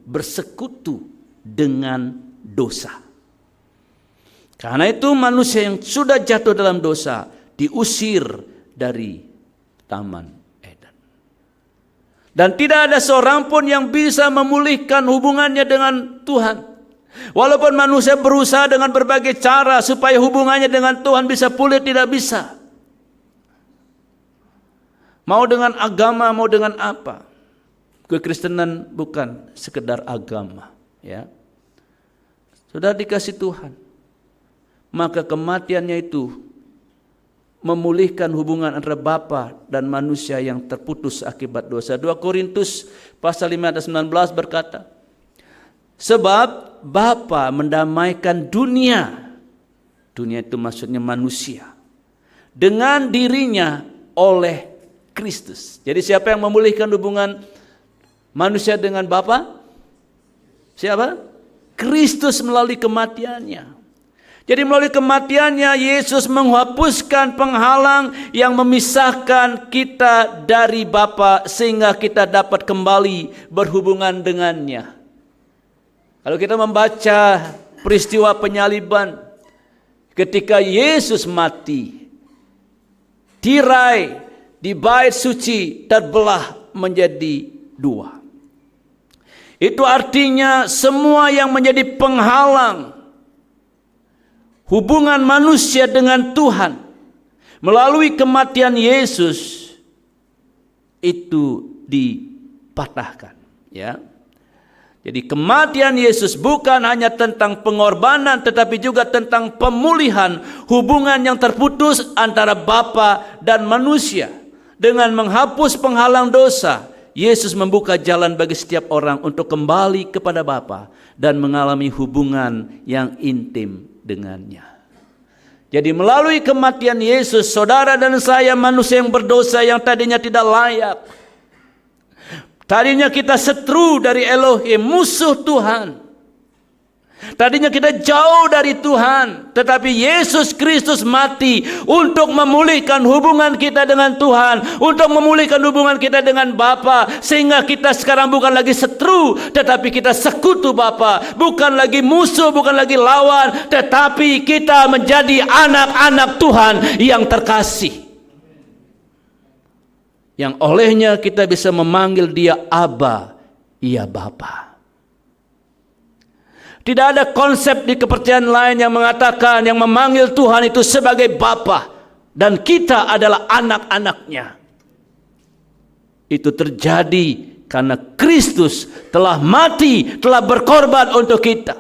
bersekutu dengan dosa. Karena itu manusia yang sudah jatuh dalam dosa diusir dari Taman Eden. Dan tidak ada seorang pun yang bisa memulihkan hubungannya dengan Tuhan. Walaupun manusia berusaha dengan berbagai cara supaya hubungannya dengan Tuhan bisa pulih, tidak bisa. Mau dengan agama, mau dengan apa. Kekristenan bukan sekedar agama, ya. Sudah dikasih Tuhan, maka kematiannya itu memulihkan hubungan antara Bapa dan manusia yang terputus akibat dosa. 2 Korintus pasal 5 ayat 19 berkata, sebab Bapa mendamaikan dunia, dunia itu maksudnya manusia, dengan dirinya oleh Kristus. Jadi siapa yang memulihkan hubungan manusia dengan Bapa? Siapa? Kristus melalui kematiannya. Jadi melalui kematiannya Yesus menghapuskan penghalang yang memisahkan kita dari Bapa sehingga kita dapat kembali berhubungan dengannya. Kalau kita membaca peristiwa penyaliban, ketika Yesus mati, tirai di bait suci terbelah menjadi 2. Itu artinya semua yang menjadi penghalang hubungan manusia dengan Tuhan melalui kematian Yesus itu dipatahkan, ya. Jadi kematian Yesus bukan hanya tentang pengorbanan, tetapi juga tentang pemulihan hubungan yang terputus antara Bapa dan manusia. Dengan menghapus penghalang dosa, Yesus membuka jalan bagi setiap orang untuk kembali kepada Bapa dan mengalami hubungan yang intim dengannya. Jadi melalui kematian Yesus, saudara dan saya manusia yang berdosa yang tadinya tidak layak, tadinya kita seteru dari Elohim, musuh Tuhan. Tadinya kita jauh dari Tuhan, tetapi Yesus Kristus mati untuk memulihkan hubungan kita dengan Tuhan, untuk memulihkan hubungan kita dengan Bapa, sehingga kita sekarang bukan lagi seteru, tetapi kita sekutu Bapa, bukan lagi musuh, bukan lagi lawan, tetapi kita menjadi anak-anak Tuhan yang terkasih, yang olehnya kita bisa memanggil Dia Aba, ya Bapa. Tidak ada konsep di kepercayaan lain yang mengatakan, yang memanggil Tuhan itu sebagai Bapa dan kita adalah anak-anaknya. Itu terjadi karena Kristus telah mati, telah berkorban untuk kita,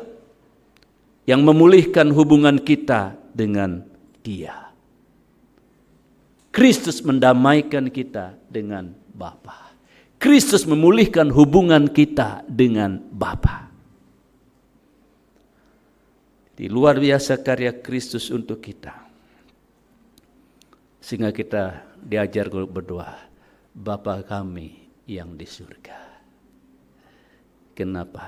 yang memulihkan hubungan kita dengan Dia. Kristus mendamaikan kita dengan Bapa. Kristus memulihkan hubungan kita dengan Bapa. Di luar biasa karya Kristus untuk kita, sehingga kita diajar berdoa, Bapa kami yang di surga. Kenapa?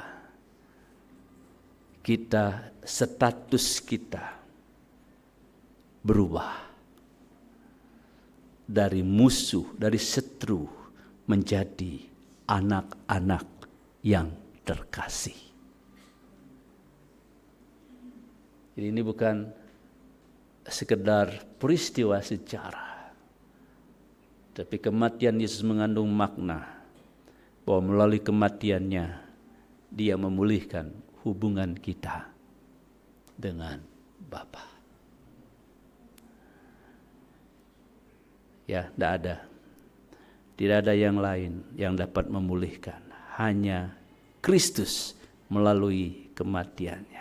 Status kita berubah dari musuh, dari seteru menjadi anak-anak yang terkasih. Jadi ini bukan sekedar peristiwa sejarah, tapi kematian Yesus mengandung makna bahwa melalui kematiannya Dia memulihkan hubungan kita dengan Bapa. Ya, tidak ada yang lain yang dapat memulihkan, hanya Kristus melalui kematiannya.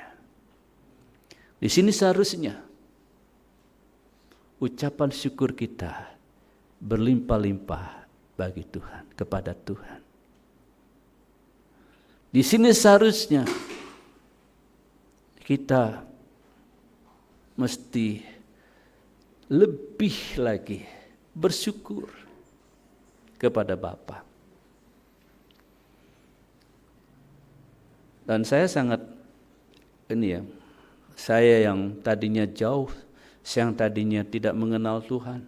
Di sini seharusnya ucapan syukur kita berlimpah-limpah bagi Tuhan, kepada Tuhan. Di sini seharusnya kita mesti lebih lagi bersyukur kepada Bapa. Dan saya sangat saya yang tadinya jauh, yang tadinya tidak mengenal Tuhan,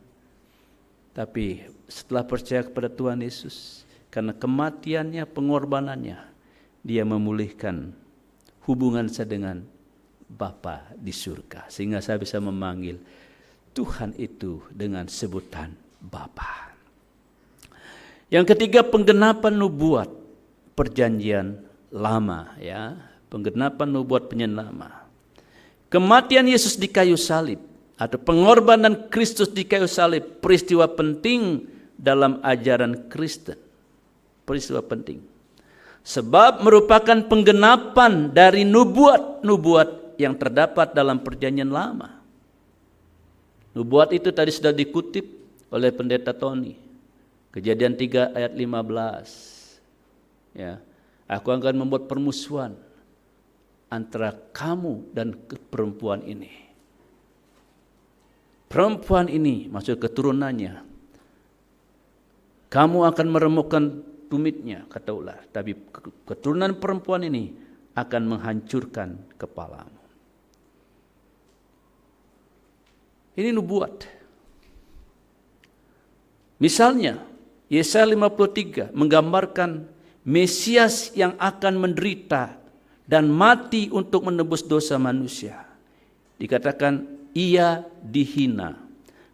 tapi setelah percaya kepada Tuhan Yesus, karena kematiannya, pengorbanannya, Dia memulihkan hubungan saya dengan Bapa di surga, sehingga saya bisa memanggil Tuhan itu dengan sebutan Bapa. Yang ketiga, penggenapan nubuat perjanjian lama, ya. Penggenapan nubuat perjanjian lama. Kematian Yesus di kayu salib atau pengorbanan Kristus di kayu salib, peristiwa penting dalam ajaran Kristen. Peristiwa penting. Sebab merupakan penggenapan dari nubuat-nubuat yang terdapat dalam perjanjian lama. Nubuat itu tadi sudah dikutip oleh Pendeta Tony. Kejadian 3 ayat 15. Ya, aku akan membuat permusuhan antara kamu dan perempuan ini. Perempuan ini, maksud keturunannya, kamu akan meremukkan tumitnya, kata ular. Tapi keturunan perempuan ini akan menghancurkan kepalamu. Ini nubuat. Misalnya, Yesaya 53 menggambarkan Mesias yang akan menderita dan mati untuk menebus dosa manusia. Dikatakan ia dihina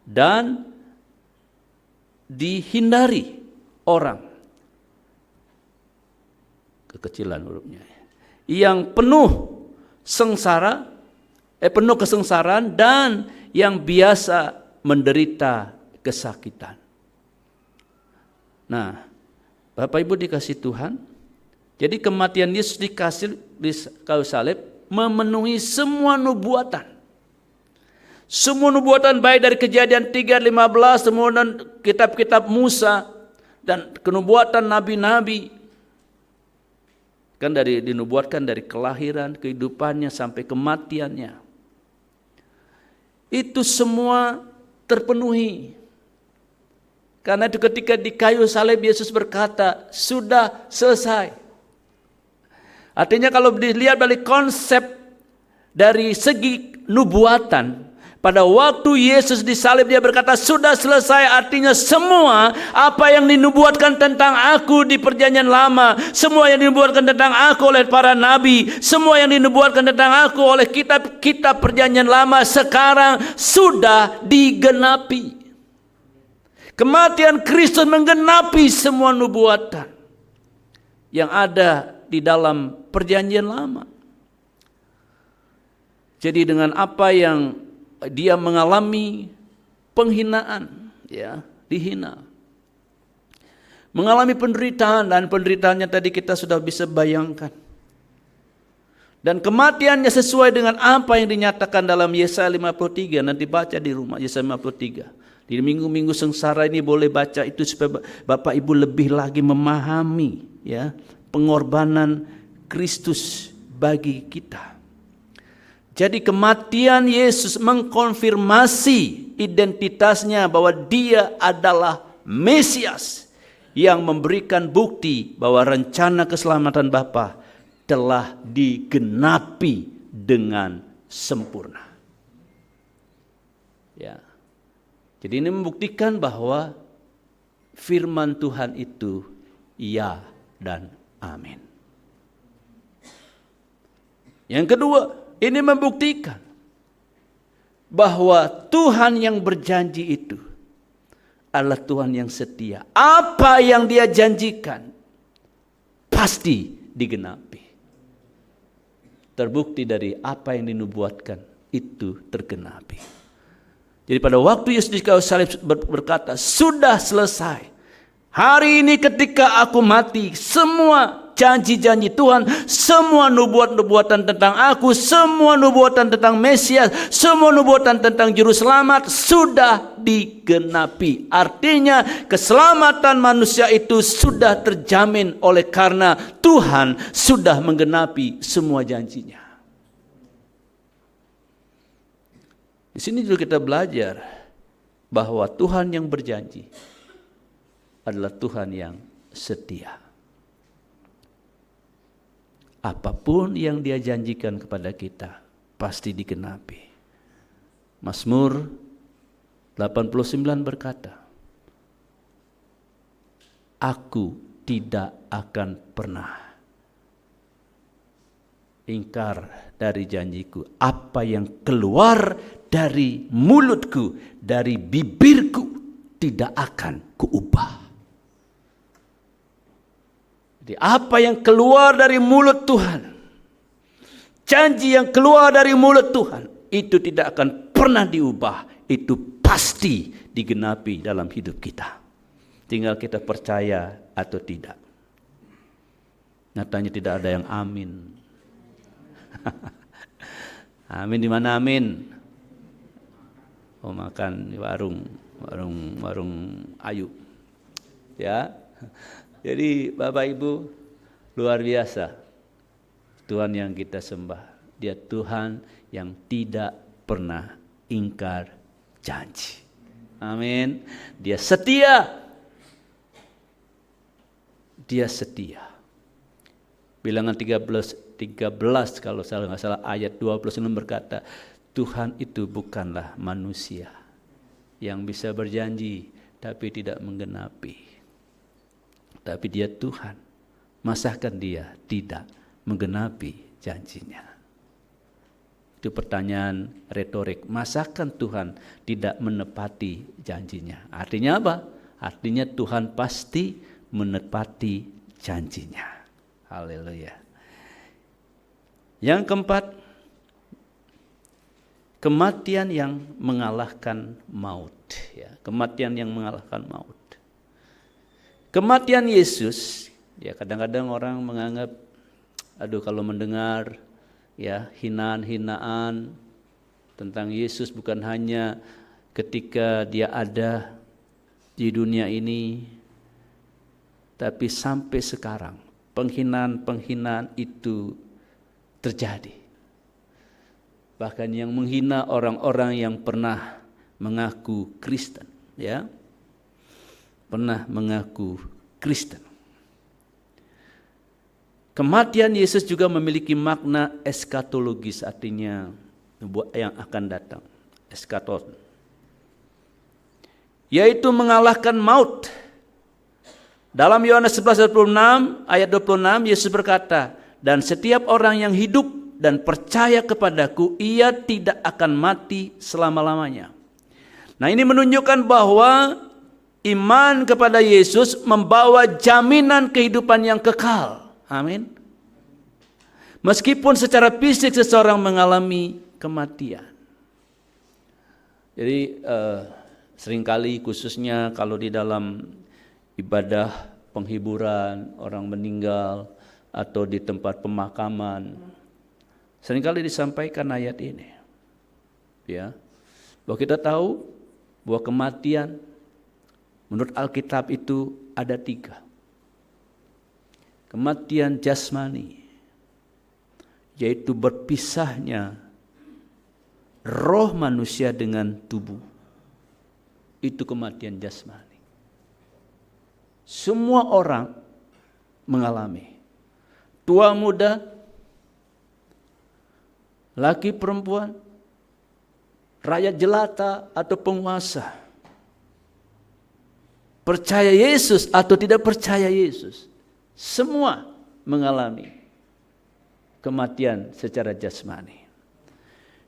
dan dihindari orang. Kekecilan hurufnya. Yang penuh sengsara, penuh kesengsaraan dan yang biasa menderita kesakitan. Nah, Bapak Ibu dikasih Tuhan, jadi kematian Yesus di kayu salib memenuhi semua nubuatan. Semua nubuatan baik dari Kejadian 3:15, semua kitab-kitab Musa dan kenubuatan nabi-nabi. Kan dinubuatkan dari kelahiran, kehidupannya sampai kematiannya. Itu semua terpenuhi. Karena itu ketika di kayu salib Yesus berkata, sudah selesai. Artinya kalau dilihat dari konsep dari segi nubuatan, pada waktu Yesus disalib dia berkata sudah selesai, artinya semua apa yang dinubuatkan tentang aku di perjanjian lama, semua yang dinubuatkan tentang aku oleh para nabi, semua yang dinubuatkan tentang aku oleh kitab-kitab perjanjian lama sekarang sudah digenapi. Kematian Kristus menggenapi semua nubuatan yang ada di dalam perjanjian lama. Jadi dengan apa yang dia mengalami penghinaan, ya, dihina. Mengalami penderitaan, dan penderitaannya tadi kita sudah bisa bayangkan. Dan kematiannya sesuai dengan apa yang dinyatakan dalam Yesaya 53, nanti baca di rumah Yesaya 53. Di minggu-minggu sengsara ini boleh baca itu supaya Bapak Ibu lebih lagi memahami, ya, pengorbanan Kristus bagi kita. Jadi kematian Yesus mengkonfirmasi identitasnya bahwa dia adalah Mesias yang memberikan bukti bahwa rencana keselamatan Bapa telah digenapi dengan sempurna. Ya. Jadi ini membuktikan bahwa firman Tuhan itu ya dan amin. Yang kedua, ini membuktikan bahwa Tuhan yang berjanji itu adalah Tuhan yang setia. Apa yang dia janjikan pasti digenapi. Terbukti dari apa yang dinubuatkan itu tergenapi. Jadi pada waktu Yesus di kayu salib berkata, sudah selesai. Hari ini ketika aku mati, semua janji-janji Tuhan, semua nubuatan tentang aku, semua nubuatan tentang Mesias, semua nubuatan tentang juru selamat sudah digenapi. Artinya keselamatan manusia itu sudah terjamin oleh karena Tuhan sudah menggenapi semua janjinya. Di sini juga kita belajar bahwa Tuhan yang berjanji adalah Tuhan yang setia. Apapun yang dia janjikan kepada kita pasti digenapi. Mazmur 89 berkata, aku tidak akan pernah ingkar dari janjiku. Apa yang keluar dari mulutku, dari bibirku tidak akan kuubah. Jadi apa yang keluar dari mulut Tuhan, janji yang keluar dari mulut Tuhan, itu tidak akan pernah diubah. Itu pasti digenapi dalam hidup kita. Tinggal kita percaya atau tidak. Nyatanya tidak ada yang amin. Amin di mana amin? Oh, makan di warung Ayu. Ya. Jadi Bapak Ibu, luar biasa Tuhan yang kita sembah. Dia Tuhan yang tidak pernah ingkar janji. Amin. Dia setia. Dia setia. Bilangan 13 kalau nggak salah ayat 29 berkata, Tuhan itu bukanlah manusia yang bisa berjanji tapi tidak menggenapi. Tapi dia Tuhan, masahkan dia tidak menggenapi janjinya? Itu pertanyaan retorik. Masahkan Tuhan tidak menepati janjinya? Artinya apa? Artinya Tuhan pasti menepati janjinya. Haleluya. Yang keempat, kematian yang mengalahkan maut. Ya, kematian yang mengalahkan maut. Kematian Yesus, ya kadang-kadang orang menganggap, aduh kalau mendengar ya hinaan-hinaan tentang Yesus bukan hanya ketika dia ada di dunia ini, tapi sampai sekarang penghinaan-penghinaan itu terjadi. Bahkan yang menghina orang-orang yang pernah mengaku Kristen, ya. Pernah mengaku Kristen. Kematian Yesus juga memiliki makna eskatologis, artinya yang akan datang. Eskaton. Yaitu mengalahkan maut. Dalam Yohanes 11:26 ayat 26 Yesus berkata, dan setiap orang yang hidup dan percaya kepadaku, ia tidak akan mati selama-lamanya. Nah, ini menunjukkan bahwa iman kepada Yesus membawa jaminan kehidupan yang kekal. Amin. Meskipun secara fisik seseorang mengalami kematian. Jadi seringkali khususnya kalau di dalam ibadah penghiburan orang meninggal atau di tempat pemakaman, seringkali disampaikan ayat ini. Ya. Bahwa kita tahu bahwa kematian menurut Alkitab itu ada 3. Kematian jasmani, yaitu berpisahnya roh manusia dengan tubuh. Itu kematian jasmani. Semua orang mengalami. Tua muda, laki perempuan, rakyat jelata atau penguasa, percaya Yesus atau tidak percaya Yesus, semua mengalami kematian secara jasmani.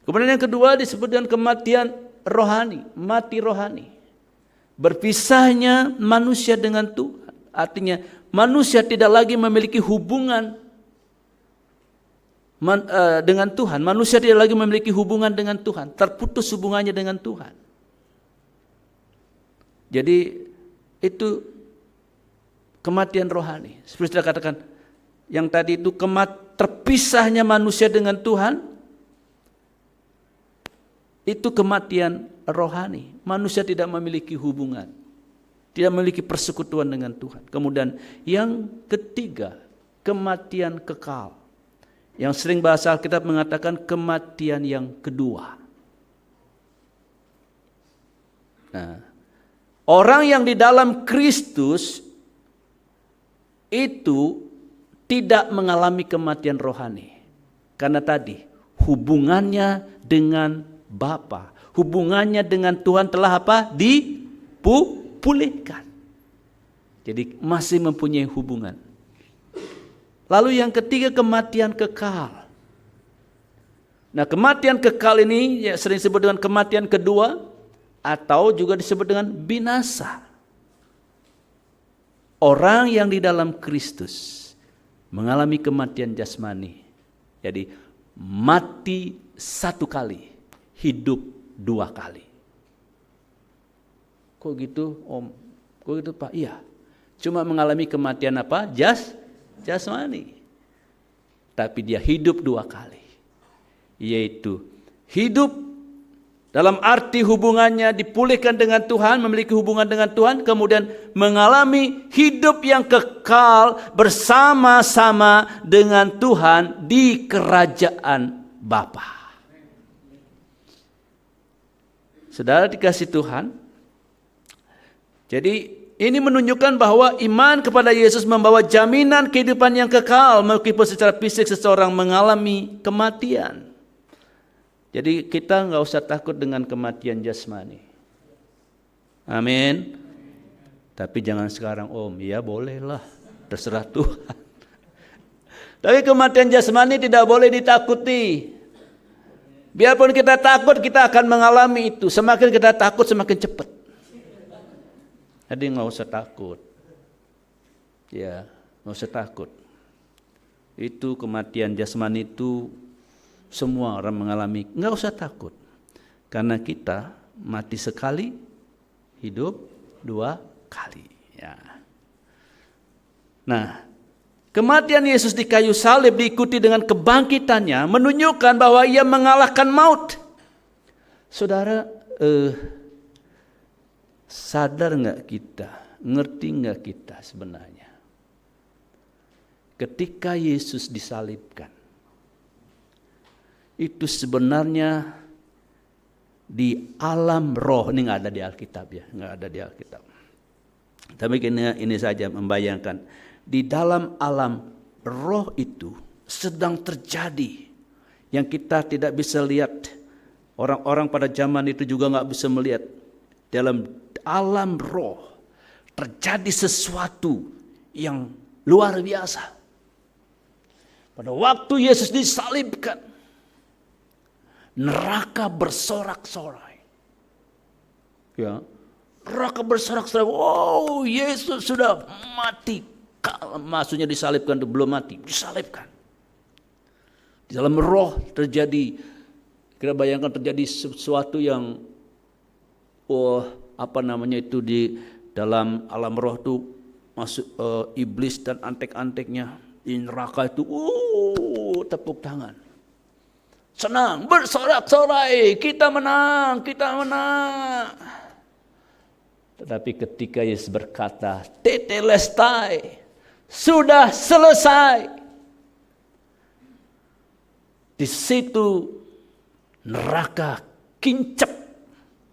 Kemudian yang kedua disebut dengan kematian rohani, mati rohani. Berpisahnya manusia dengan Tuhan. Artinya manusia tidak lagi memiliki hubungan dengan Tuhan. Manusia tidak lagi memiliki hubungan dengan Tuhan. Terputus hubungannya dengan Tuhan. Jadi itu kematian rohani. Seperti saya katakan, yang tadi itu terpisahnya manusia dengan Tuhan, itu kematian rohani. Manusia tidak memiliki hubungan, tidak memiliki persekutuan dengan Tuhan. Kemudian yang ketiga, kematian kekal. Yang sering bahasa Alkitab mengatakan kematian yang kedua. Nah, orang yang di dalam Kristus itu tidak mengalami kematian rohani. Karena tadi hubungannya dengan Bapa, hubungannya dengan Tuhan telah apa? Dipulihkan. Jadi masih mempunyai hubungan. Lalu yang ketiga, kematian kekal. Nah, kematian kekal ini ya sering disebut dengan kematian kedua atau juga disebut dengan binasa. Orang yang di dalam Kristus mengalami kematian jasmani. Jadi mati 1 kali, hidup 2 kali. Kok gitu Om? Kok gitu Pak? Iya. Cuma mengalami kematian apa? Jasmani. Tapi dia hidup 2 kali. Yaitu hidup dalam arti hubungannya dipulihkan dengan Tuhan, memiliki hubungan dengan Tuhan, kemudian mengalami hidup yang kekal bersama-sama dengan Tuhan di kerajaan Bapa. Saudara dikasih Tuhan, jadi ini menunjukkan bahwa iman kepada Yesus membawa jaminan kehidupan yang kekal meskipun secara fisik seseorang mengalami kematian. Jadi kita nggak usah takut dengan kematian jasmani. Amin. Tapi jangan sekarang Om, ya bolehlah, terserah Tuhan. Tapi kematian jasmani tidak boleh ditakuti. Biarpun kita takut, kita akan mengalami itu. Semakin kita takut, semakin cepat. Jadi nggak usah takut, ya nggak usah takut. Itu kematian jasmani itu semua orang mengalami, nggak usah takut. Karena kita mati sekali, hidup 2 kali. Ya. Nah, kematian Yesus di kayu salib diikuti dengan kebangkitannya menunjukkan bahwa ia mengalahkan maut. Saudara, sadar nggak kita, ngerti nggak kita sebenarnya, ketika Yesus disalibkan, itu sebenarnya di alam roh, ini nggak ada di Alkitab ya, nggak ada di Alkitab. Tapi ini saja membayangkan, di dalam alam roh itu sedang terjadi yang kita tidak bisa lihat. Orang-orang pada zaman itu juga nggak bisa melihat. Dalam alam roh terjadi sesuatu yang luar biasa. Pada waktu Yesus disalibkan, neraka bersorak-sorai. Ya, neraka bersorak-sorai. Wow, Yesus sudah mati. Maksudnya disalibkan itu belum mati, disalibkan. Di dalam roh terjadi, kita bayangkan terjadi sesuatu yang di dalam alam roh itu masuk iblis dan antek-anteknya di neraka itu tepuk tangan, senang, bersorak-sorai, kita menang. Tetapi ketika Yesus berkata tetelestai, sudah selesai, di situ neraka kincep.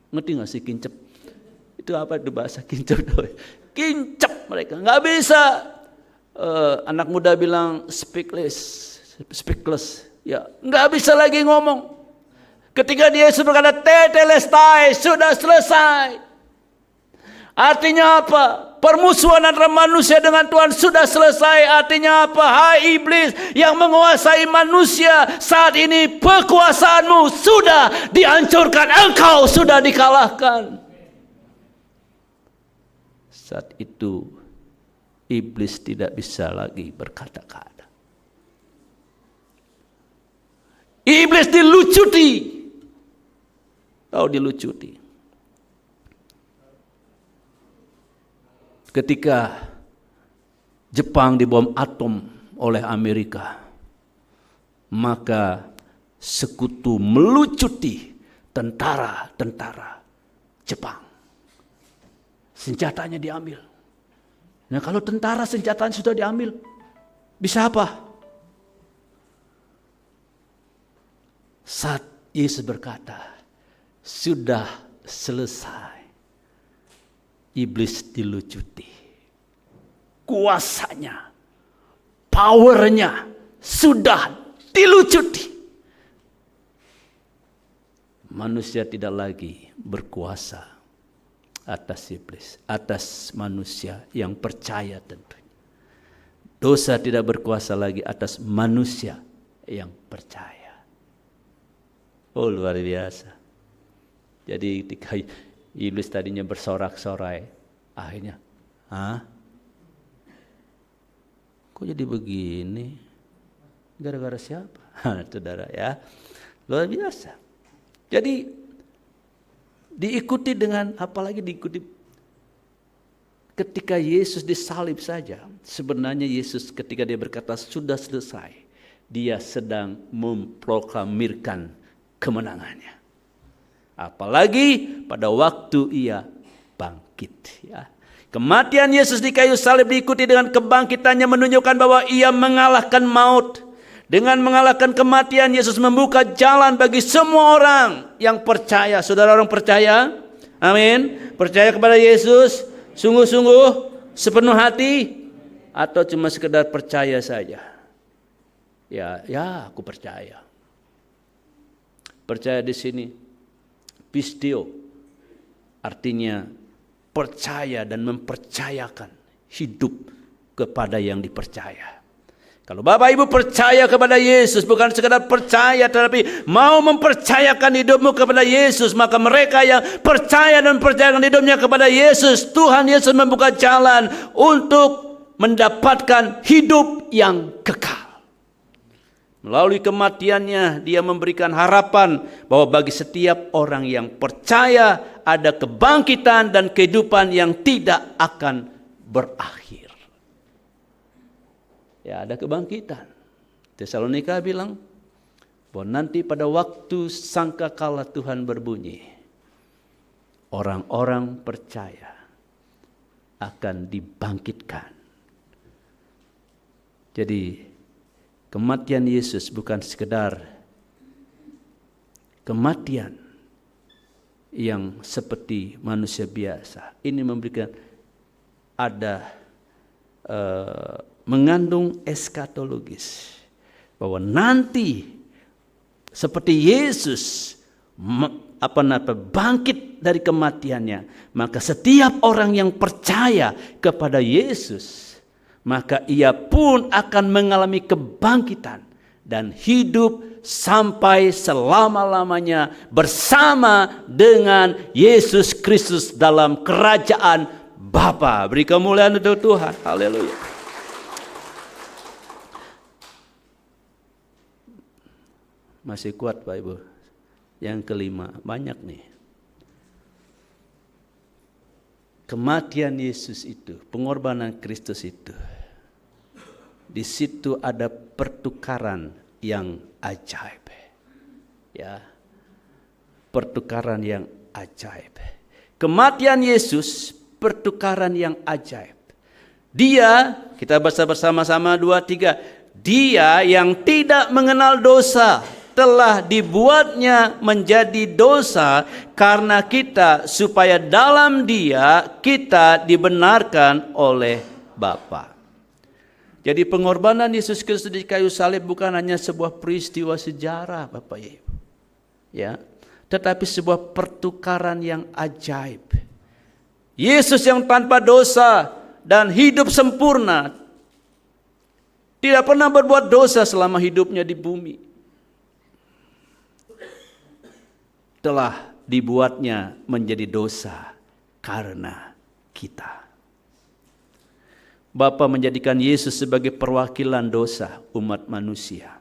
Ngerti gak sih kincep? Itu apa itu bahasa kincep? Kincep mereka, gak bisa. Anak muda bilang speechless. Ya, gak bisa lagi ngomong. Ketika Yesus berkata tetelestai, sudah selesai. Artinya apa? Permusuhan antara manusia dengan Tuhan sudah selesai. Artinya apa? Hai iblis yang menguasai manusia, saat ini kekuasaanmu sudah dihancurkan. Engkau sudah dikalahkan. Saat itu iblis tidak bisa lagi berkata-kata. Iblis dilucuti. Dilucuti. Ketika Jepang dibom atom oleh Amerika, maka sekutu melucuti tentara-tentara Jepang. Senjatanya diambil. Nah, kalau tentara senjatanya sudah diambil, bisa apa? Saat Yesus berkata, sudah selesai, iblis dilucuti. Kuasanya, powernya sudah dilucuti. Manusia tidak lagi berkuasa atas iblis, atas manusia yang percaya tentunya. Dosa tidak berkuasa lagi atas manusia yang percaya. Oh, luar biasa. Jadi ketika iblis tadinya bersorak-sorai, akhirnya, kok jadi begini? Gara-gara siapa? Saudara ya, luar biasa. Jadi diikuti dengan, apalagi diikuti ketika Yesus disalib saja. Sebenarnya Yesus ketika dia berkata sudah selesai, dia sedang memproklamirkan kemenangannya. Apalagi pada waktu ia bangkit ya. Kematian Yesus di kayu salib diikuti dengan kebangkitannya, menunjukkan bahwa ia mengalahkan maut. Dengan mengalahkan kematian, Yesus membuka jalan bagi semua orang yang percaya. Saudara orang percaya? Amin. Percaya kepada Yesus sungguh-sungguh sepenuh hati atau cuma sekedar percaya saja? Ya, aku percaya. Percaya di sini pistio artinya percaya dan mempercayakan hidup kepada yang dipercaya. Kalau Bapak Ibu percaya kepada Yesus, bukan sekadar percaya tetapi mau mempercayakan hidupmu kepada Yesus, maka mereka yang percaya dan mempercayakan hidupnya kepada Yesus, Tuhan Yesus membuka jalan untuk mendapatkan hidup yang kekal. Melalui kematiannya dia memberikan harapan bahwa bagi setiap orang yang percaya ada kebangkitan dan kehidupan yang tidak akan berakhir. Ya, ada kebangkitan. Tesalonika bilang bahwa nanti pada waktu sangkakala Tuhan berbunyi, orang-orang percaya akan dibangkitkan. Jadi kematian Yesus bukan sekedar kematian yang seperti manusia biasa. Ini memberikan mengandung eskatologis bahwa nanti seperti Yesus bangkit dari kematiannya, maka setiap orang yang percaya kepada Yesus, maka ia pun akan mengalami kebangkitan dan hidup sampai selama-lamanya bersama dengan Yesus Kristus dalam kerajaan Bapa. Beri kemuliaan untuk Tuhan. Haleluya. Masih kuat Pak Ibu. Yang kelima, banyak nih. Kematian Yesus itu, pengorbanan Kristus itu, di situ ada pertukaran yang ajaib. Ya. Pertukaran yang ajaib. Kematian Yesus, pertukaran yang ajaib. Dia, kita baca bersama-sama 2, 3. Dia yang tidak mengenal dosa telah dibuatnya menjadi dosa karena kita, supaya dalam Dia kita dibenarkan oleh Bapa. Jadi pengorbanan Yesus Kristus di kayu salib bukan hanya sebuah peristiwa sejarah Bapak Ibu, ya, tetapi sebuah pertukaran yang ajaib. Yesus yang tanpa dosa dan hidup sempurna, tidak pernah berbuat dosa selama hidupnya di bumi, telah dibuatnya menjadi dosa karena kita. Bapa menjadikan Yesus sebagai perwakilan dosa umat manusia.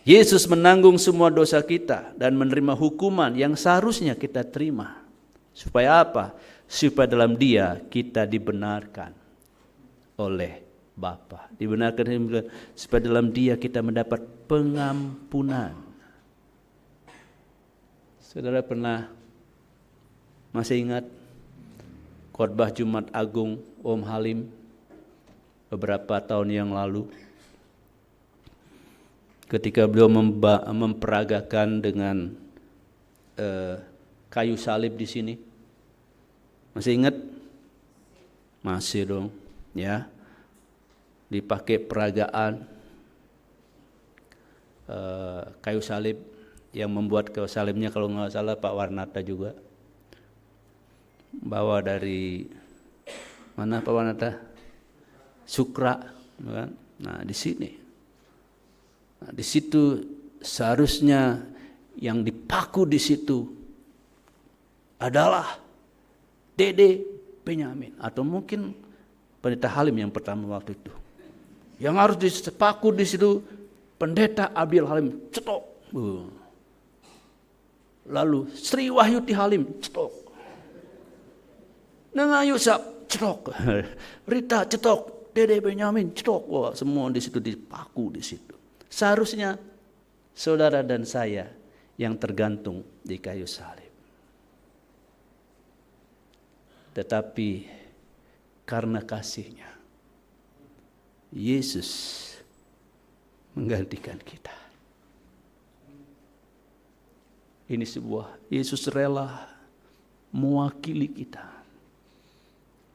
Yesus menanggung semua dosa kita dan menerima hukuman yang seharusnya kita terima. Supaya apa? Supaya dalam Dia kita dibenarkan oleh Bapa. Dibenarkan supaya dalam Dia kita mendapat pengampunan. Saudara pernah masih ingat khotbah Jumat Agung Om Halim beberapa tahun yang lalu, ketika beliau memperagakan dengan kayu salib di sini? Masih ingat? Masih dong, ya. Dipakai peragaan kayu salib. Yang membuat kayu salibnya kalau nggak salah Pak Warnata juga. Bawa dari mana Pak Warnata? Sukra, kan? Nah di sini. Nah, di situ seharusnya yang dipaku di situ adalah Dede Benyamin, atau mungkin Pendeta Halim yang pertama waktu itu. Yang harus dipaku di situ Pendeta Abil Halim, cetok. Lalu Sri Wahyuti Halim, cetok. Nengayu Sap, cetok. Rita, cetok. Dede Benyamin, cetok. Wah, semua di situ dipaku di situ. Seharusnya saudara dan saya yang tergantung di kayu salib. Tetapi karena kasih-Nya, Yesus menggantikan kita. Ini sebuah, Yesus rela mewakili kita.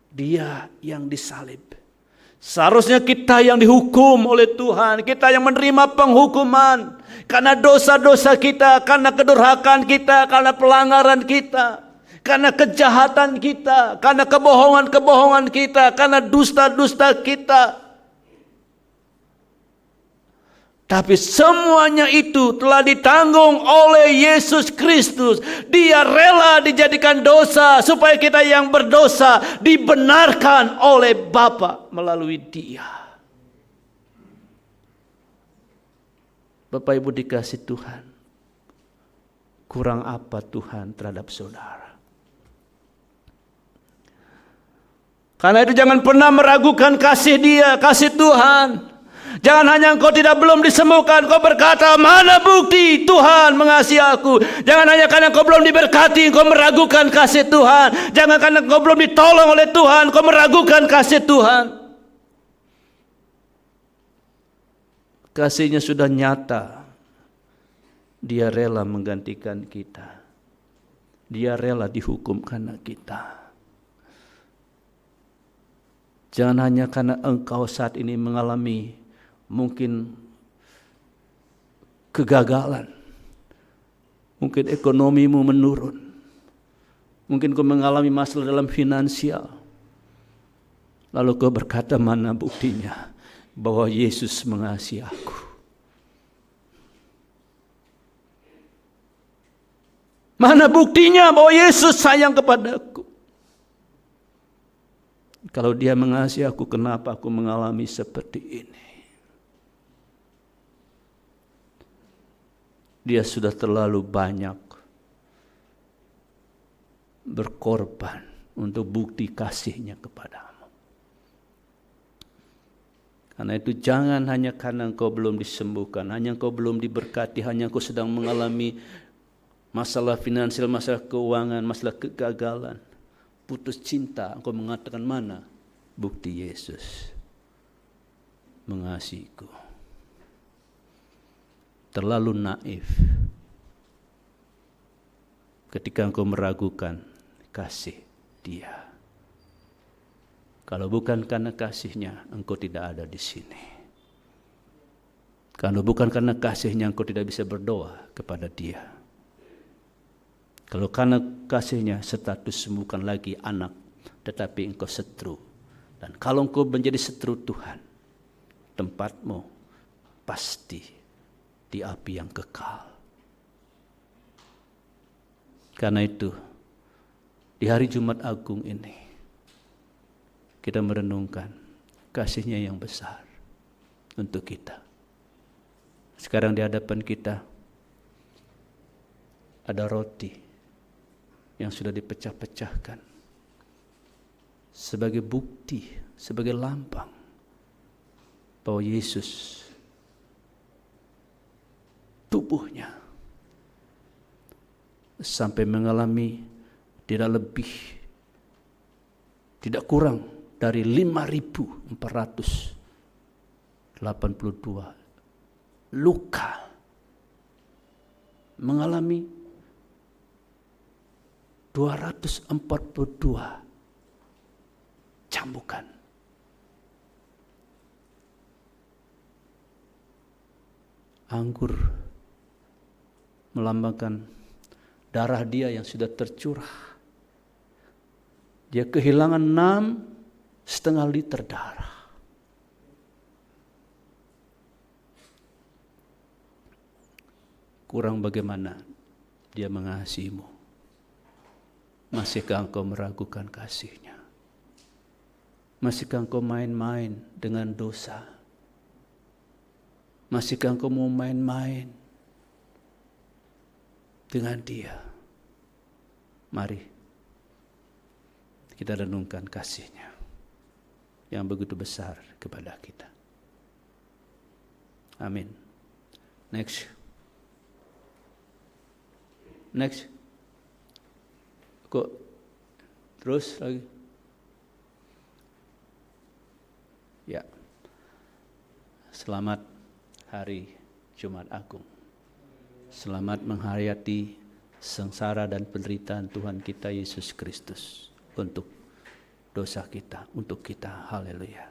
Dia yang disalib. Seharusnya kita yang dihukum oleh Tuhan, kita yang menerima penghukuman karena dosa-dosa kita, karena kedurhakaan kita, karena pelanggaran kita, karena kejahatan kita, karena kebohongan-kebohongan kita, karena dusta-dusta kita. Tapi semuanya itu telah ditanggung oleh Yesus Kristus. Dia rela dijadikan dosa supaya kita yang berdosa dibenarkan oleh Bapa melalui Dia. Bapak Ibu dikasih Tuhan, kurang apa Tuhan terhadap saudara? Karena itu jangan pernah meragukan kasih Dia, kasih Tuhan. Jangan hanya engkau belum disembuhkan, kau berkata, mana bukti Tuhan mengasihi aku. Jangan hanya karena engkau belum diberkati, engkau meragukan kasih Tuhan. Jangan karena engkau belum ditolong oleh Tuhan, kau meragukan kasih Tuhan. Kasih-Nya sudah nyata. Dia rela menggantikan kita. Dia rela dihukum karena kita. Jangan hanya karena engkau saat ini mengalami mungkin kegagalan, mungkin ekonomimu menurun, mungkin kau mengalami masalah dalam finansial, lalu kau berkata, mana buktinya bahwa Yesus mengasihi aku? Mana buktinya bahwa Yesus sayang kepadaku? Kalau Dia mengasihi aku, kenapa aku mengalami seperti ini? Dia sudah terlalu banyak berkorban untuk bukti kasih-Nya kepadamu. Karena itu jangan hanya karena engkau belum disembuhkan, hanya engkau belum diberkati, hanya engkau sedang mengalami masalah finansial, masalah keuangan, masalah kegagalan, putus cinta, engkau mengatakan, mana bukti Yesus mengasihiku? Terlalu naif ketika engkau meragukan kasih Dia. Kalau bukan karena kasih-Nya, engkau tidak ada di sini. Kalau bukan karena kasih-Nya, engkau tidak bisa berdoa kepada Dia. Kalau karena kasih-Nya, status bukan lagi anak, tetapi engkau setru. Dan kalau engkau menjadi setru Tuhan, tempatmu pasti di api yang kekal. Karena itu, di hari Jumat Agung ini, kita merenungkan kasih-Nya yang besar untuk kita. Sekarang di hadapan kita ada roti yang sudah dipecah-pecahkan sebagai bukti, sebagai lambang bahwa Yesus tubuhnya sampai mengalami tidak lebih, tidak kurang dari 5.482 luka, mengalami 242 cambukan. Anggur melambangkan darah Dia yang sudah tercurah. Dia kehilangan 6,5 liter darah. Kurang bagaimana Dia mengasihimu? Masihkah engkau meragukan kasih-Nya? Masihkah engkau main-main dengan dosa? Masihkah engkau mau main-main dengan Dia? Mari kita renungkan kasih-Nya yang begitu besar kepada kita. Amin. Next. Kok terus lagi? Ya. Selamat Hari Jumat Agung. Selamat menghayati sengsara dan penderitaan Tuhan kita Yesus Kristus untuk dosa kita, untuk kita. Haleluya.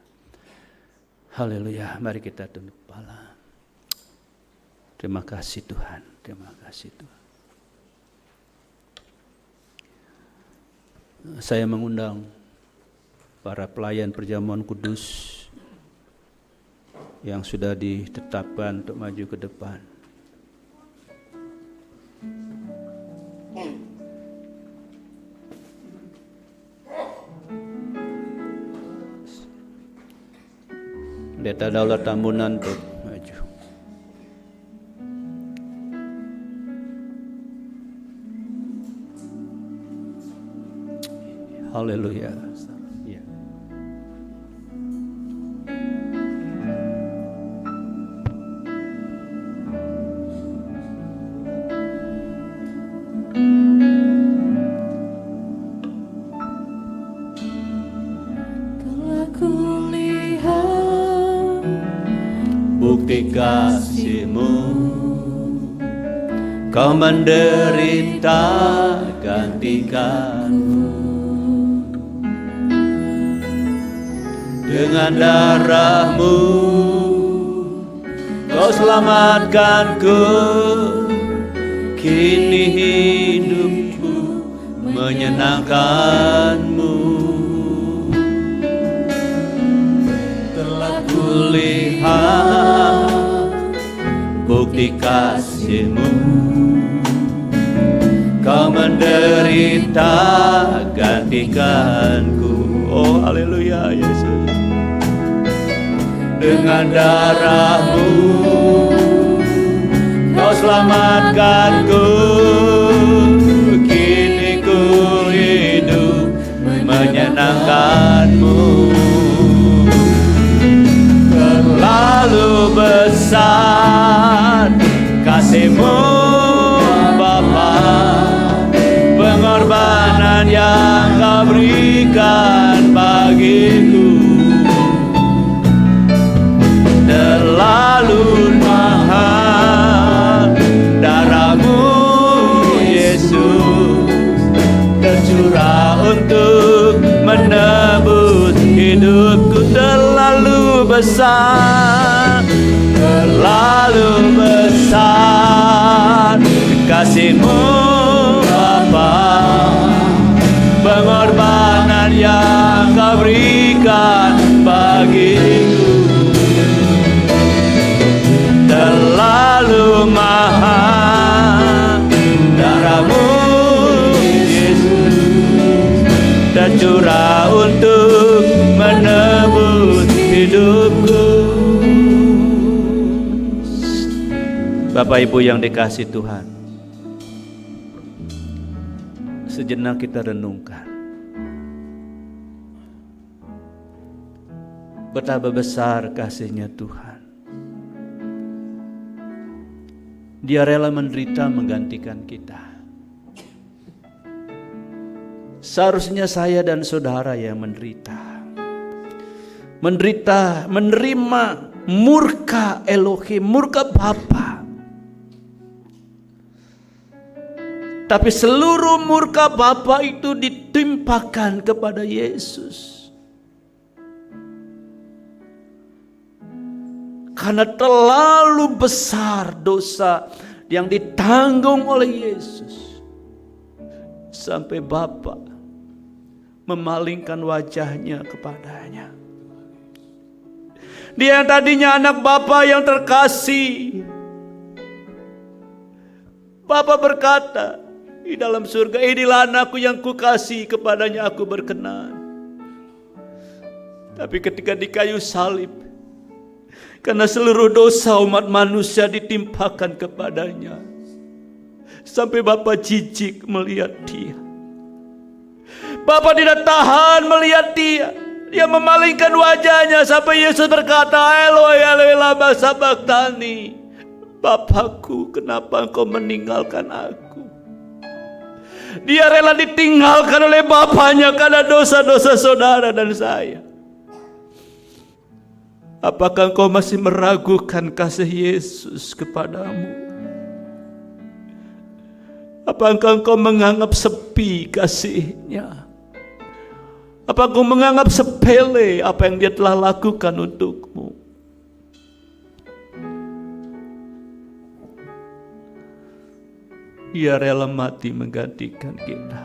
Haleluya. Mari kita tunduk kepala. Terima kasih Tuhan. Terima kasih Tuhan. Saya mengundang para pelayan perjamuan kudus yang sudah ditetapkan untuk maju ke depan. Pendeta Daulat Tambunan untuk maju. Haleluya. Ya. Telah kulihat bukti kasih-Mu, Kau menderita gantikanku. Dengan darah-Mu Kau selamatkanku. Kini hidupku menyenangkan-Mu. Telah kulihat bukti kasih-Mu, Kau menderita gantikanku. Oh haleluya Yesus. Dengan darah-Mu Kau selamatkanku. Kini ku hidup menyenangkan-Mu. Terlalu besar kasih-Mu Bapa, pengorbanan yang Kau berikan bagiku. Terlalu mahal darah-Mu Yesus, tercurah untuk menebus hidupku. Terlalu besar, terlalu besar kasih-Mu Bapa, pengorbanan yang Kau berikan bagiku. Terlalu mahal darah-Mu Yesus, tercurah untuk menebus hidupku. Bapak Ibu yang dikasihi Tuhan, sejenak kita renungkan betapa besar kasih-Nya Tuhan. Dia rela menderita menggantikan kita. Seharusnya saya dan saudara yang menderita, menerima murka Elohim, murka Bapa. Tapi seluruh murka Bapa itu ditimpakan kepada Yesus. Karena terlalu besar dosa yang ditanggung oleh Yesus, sampai Bapa memalingkan wajahnya kepadanya. Dia yang tadinya anak Bapa yang terkasih, Bapa berkata di dalam surga, inilah anakku yang kukasihi, kepadanya aku berkenan. Tapi ketika di kayu salib, Karena seluruh dosa umat manusia ditimpakan kepadanya. Sampai Bapa jijik melihat dia. Bapa tidak tahan melihat dia. Dia memalingkan wajahnya sampai Yesus berkata, Eloi, Eloi, lama sabachthani. Bapakku, kenapa engkau meninggalkan aku? Dia rela ditinggalkan oleh Bapaknya karena dosa-dosa saudara dan saya. Apakah engkau masih meragukan kasih Yesus kepadamu? Apakah engkau menganggap sepi kasih-Nya? Apakah engkau menganggap sepele apa yang Dia telah lakukan untukmu? Dia rela mati menggantikan kita.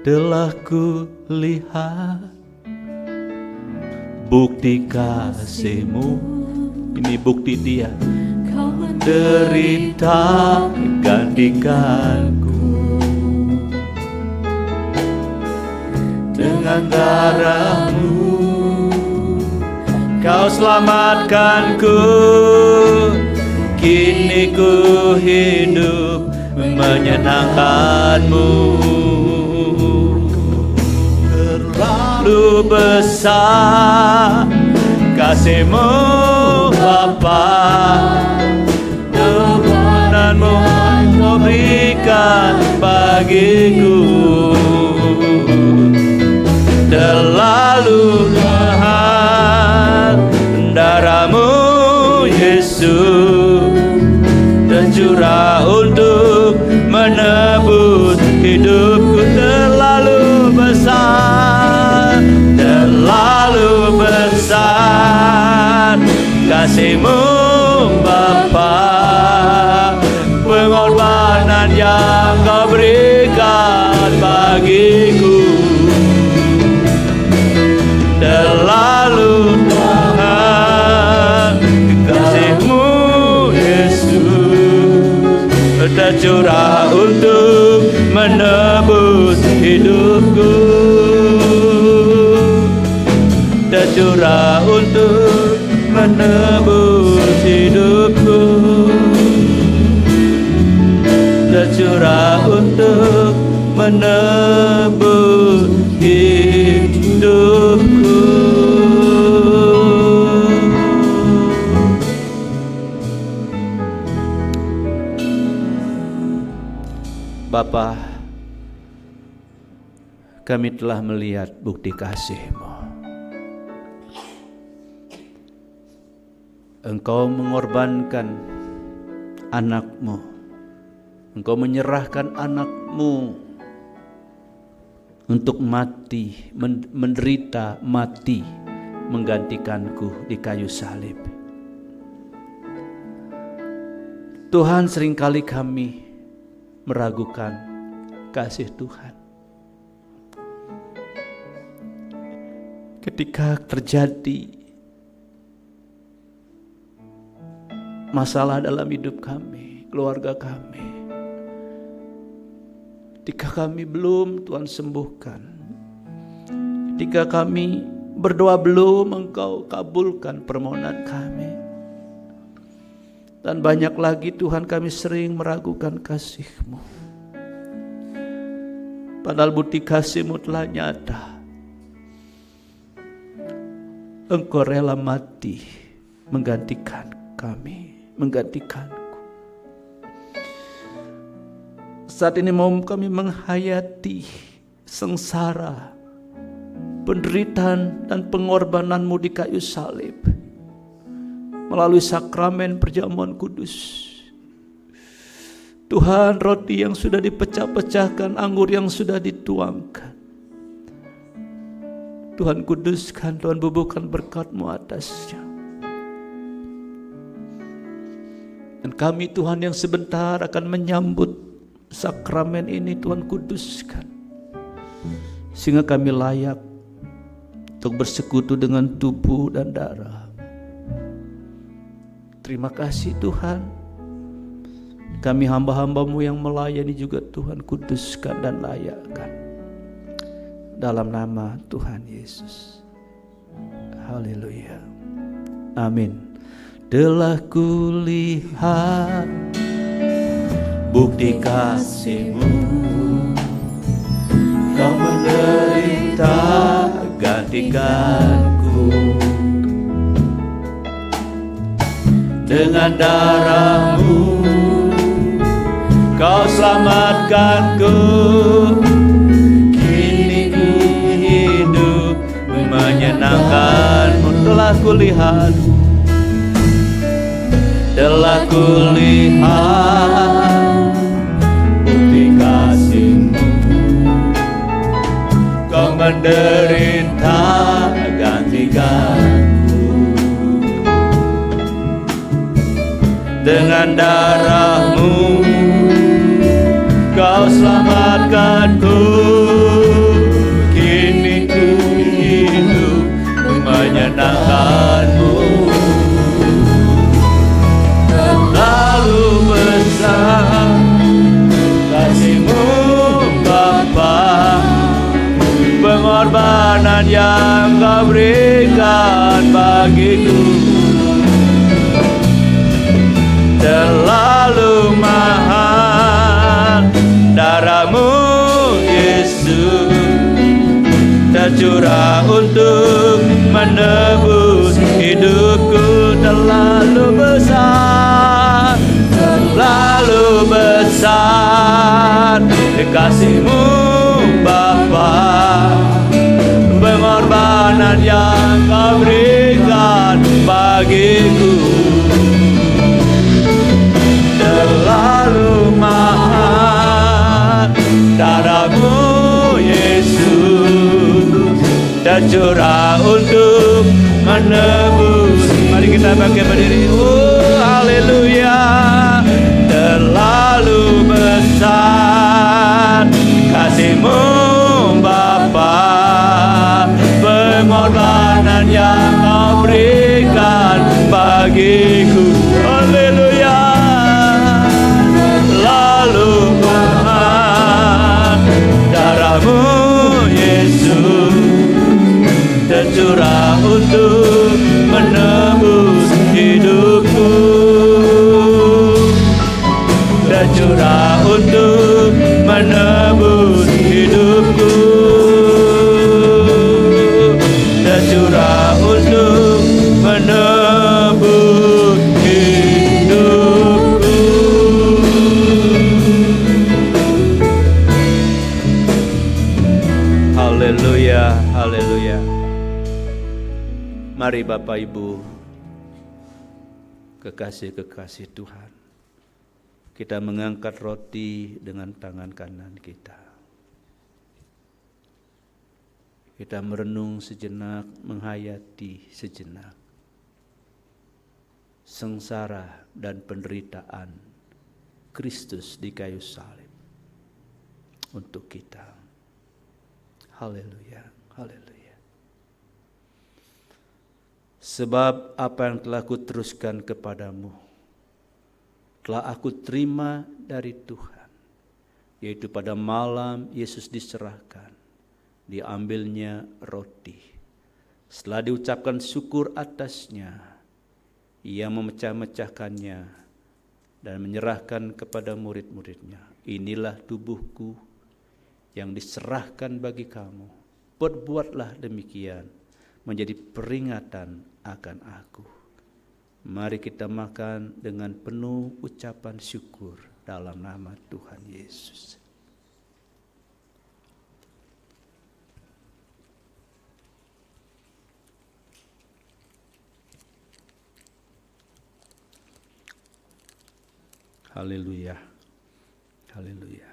Telah ku lihat bukti kasih-Mu. Ini bukti Dia. Derita gantikanku dengan darah-Mu. Kau selamatkanku, kini ku hidup menyenangkan-Mu. Terlalu besar kasih-Mu Bapa, kebenaran-Mu Kau berikan bagiku. Terlalu mahal darah-Mu Yesus, tercurah untuk menebus hidupku. Terlalu besar, terlalu besar kasih-Mu Bapa, pengorbanan yang Kau berikan bagiku. Terlalu mahal kasih-Mu Yesus, tercurah untuk menebus hidupku. Tercurah untuk menebus hidupku. Tercurah untuk menebus hidupku. Bapa, kami telah melihat bukti kasih-Mu. Engkau mengorbankan anak-Mu. Engkau menyerahkan anak-Mu untuk mati, menderita mati, menggantikanku di kayu salib. Tuhan, seringkali kami meragukan kasih Tuhan. Ketika terjadi masalah dalam hidup kami, keluarga kami, ketika kami belum Tuhan sembuhkan, ketika kami berdoa belum Engkau kabulkan permohonan kami, dan banyak lagi Tuhan, kami sering meragukan kasih-Mu. Padahal bukti kasih-Mu telah nyata. Engkau rela mati menggantikan kami, menggantikanku. Saat ini mau kami menghayati sengsara, penderitaan dan pengorbanan-Mu di kayu salib melalui sakramen perjamuan kudus. Tuhan, roti yang sudah dipecah-pecahkan, anggur yang sudah dituangkan, Tuhan kuduskan, Tuhan bubuhkan berkat-Mu atasnya. Dan kami Tuhan yang sebentar akan menyambut sakramen ini, Tuhan kuduskan, sehingga kami layak untuk bersekutu dengan tubuh dan darah. Terima kasih Tuhan. Kami hamba-hamba-Mu yang melayani juga Tuhan kuduskan dan layakkan. dalam nama Tuhan Yesus. Haleluya. Amin. Telah kulihat bukti kasih-Mu, Kau menderita gantikanku. Dengan darah-Mu Kau selamatkanku. Kini ku hidup menyenangkan-Mu. Telah kulihat bukti kasih-Mu, Kau menderita gantikanku. Dengan darah-Mu Kau selamatkanku. Kini ku hidup menyenangkan-Mu. Terlalu besar kasih-Mu Bapa, pengorbanan yang Kau berikan bagiku. Terlalu mahal darah-Mu Yesus, tercurah untuk menebus hidupku. Terlalu besar, terlalu besar kasih-Mu Bapa, pengorbanan yang Kau berikan bagiku. Terlalu mahal darah-Mu Yesus, tercurah untuk menebus. Mari kita bangkit berdiri. Haleluya. Terlalu besar kasih-Mu Bapa, pengorbanan yang Kau berikan bagiku. Haleluya. Terlalu mahal darah-Mu Yesus, tercurah untuk menebus hidupku. Tercurah untuk menebus hidupku. Tercurah untuk menebus hidupku. Haleluya, haleluya. Mari Bapak Ibu, kekasih-kekasih Tuhan, kita mengangkat roti dengan tangan kanan kita. Kita merenung sejenak, menghayati sejenak sengsara dan penderitaan Kristus di kayu salib untuk kita. Haleluya, haleluya. Sebab apa yang telah kuteruskan kepadamu telah aku terima dari Tuhan, yaitu pada malam Yesus diserahkan, diambilnya roti. Setelah diucapkan syukur atasnya, Ia memecah-mecahkannya dan menyerahkan kepada murid-muridnya. Inilah tubuhku yang diserahkan bagi kamu. Perbuatlah demikian menjadi peringatan akan aku. Mari kita makan dengan penuh ucapan syukur dalam nama Tuhan Yesus. Haleluya. Haleluya.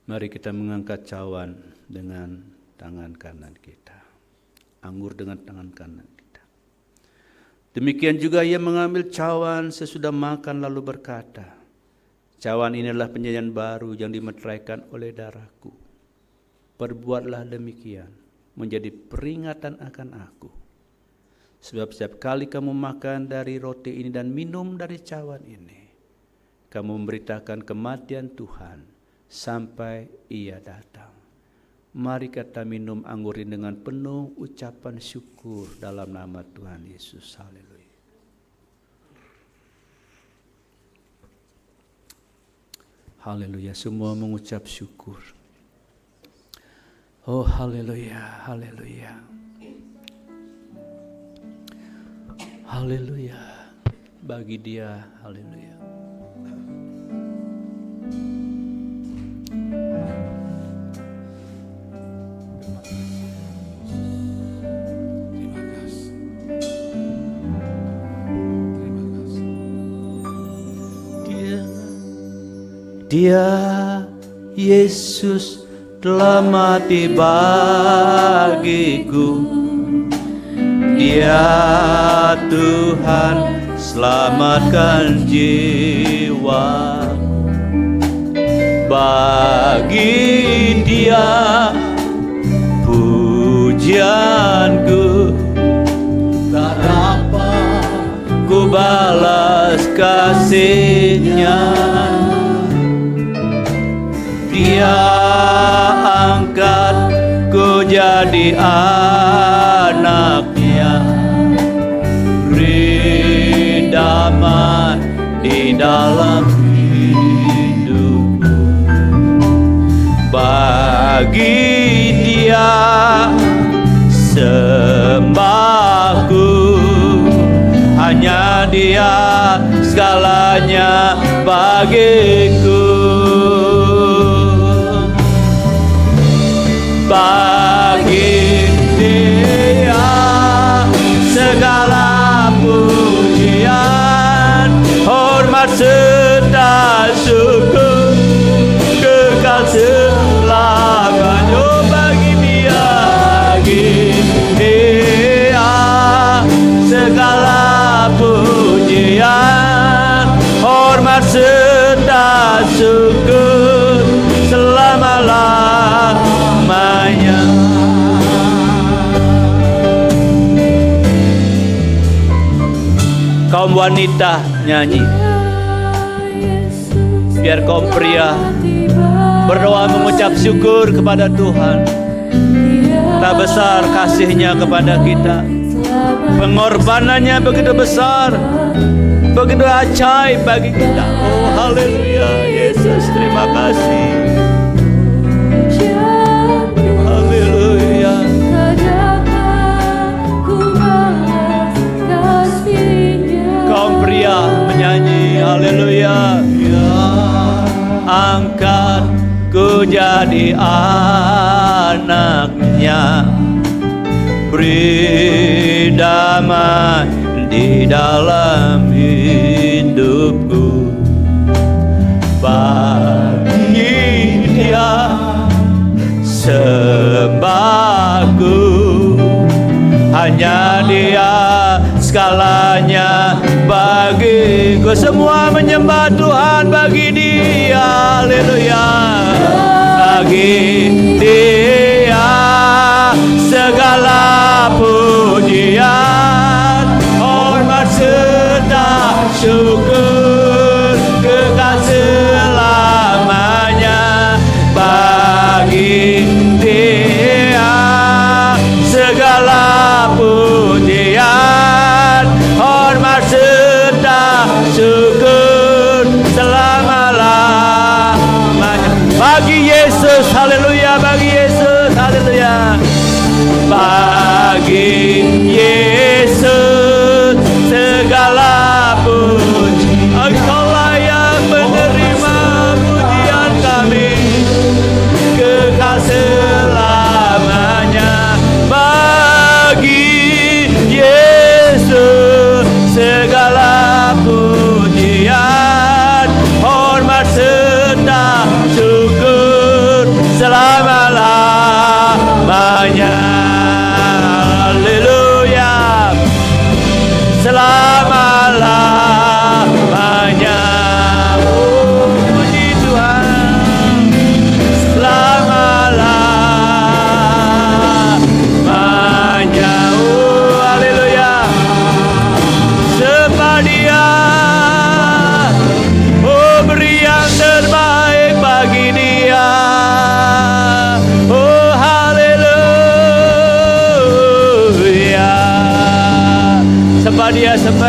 Mari kita mengangkat cawan dengan tangan kanan kita. Anggur dengan tangan kanan kita. Demikian juga Ia mengambil cawan sesudah makan lalu berkata, cawan inilah perjanjian baru yang dimeteraikan oleh darahku. Perbuatlah demikian menjadi peringatan akan aku. Sebab setiap kali kamu makan dari roti ini dan minum dari cawan ini, kamu memberitakan kematian Tuhan sampai Ia datang. Mari kita minum anggur ini dengan penuh ucapan syukur dalam nama Tuhan Yesus. Haleluya. Haleluya, semua mengucap syukur. Oh haleluya, haleluya. Haleluya. Bagi Dia, haleluya. Terima kasih. Terima kasih. Dia Yesus telah mati bagiku. Dia Tuhan selamatkan jiwa. Bagi Dia pujianku, tak dapat ku balas kasih-Nya. Dia angkat ku jadi anaknya, beri damai di dalam hidupku. Bagi Dia sembahku, hanya Dia segalanya bagiku. Bagi Dia segala pujian, hormat serta syukur, kekal selamanya. Bagi Dia segala pujian, hormat serta syukur selama-lamanya. Kaum wanita nyanyi, biar kaum pria berdoa mengucap syukur kepada Tuhan. Tak besar kasih-Nya kepada kita, pengorbanannya begitu besar, begitu ajaib bagi kita. Oh haleluya, Yesus terima kasih. Haleluya. Kaum pria menyanyi haleluya. Angkat ku jadi anaknya, beri damai di dalam hidupku. Bagi Dia sembahku, hanya Dia segalanya bagiku. Semua menyembah Tuhan. Bagi Dia, haleluya. Bagi Dia segala pujian, hormat serta syukur, kekal selamanya. Bagi Dia segala pujian, hormat serta syukur selama-lamanya. Bagi Yesus, haleluya. Bagi Yesus, haleluya. Bagi Yesus segala puji, Engkau-lah yang menerima pujian kami, kekal selamanya. Bagi Yesus segala pujian, hormat serta syukur selama-lamanya. Haleluya.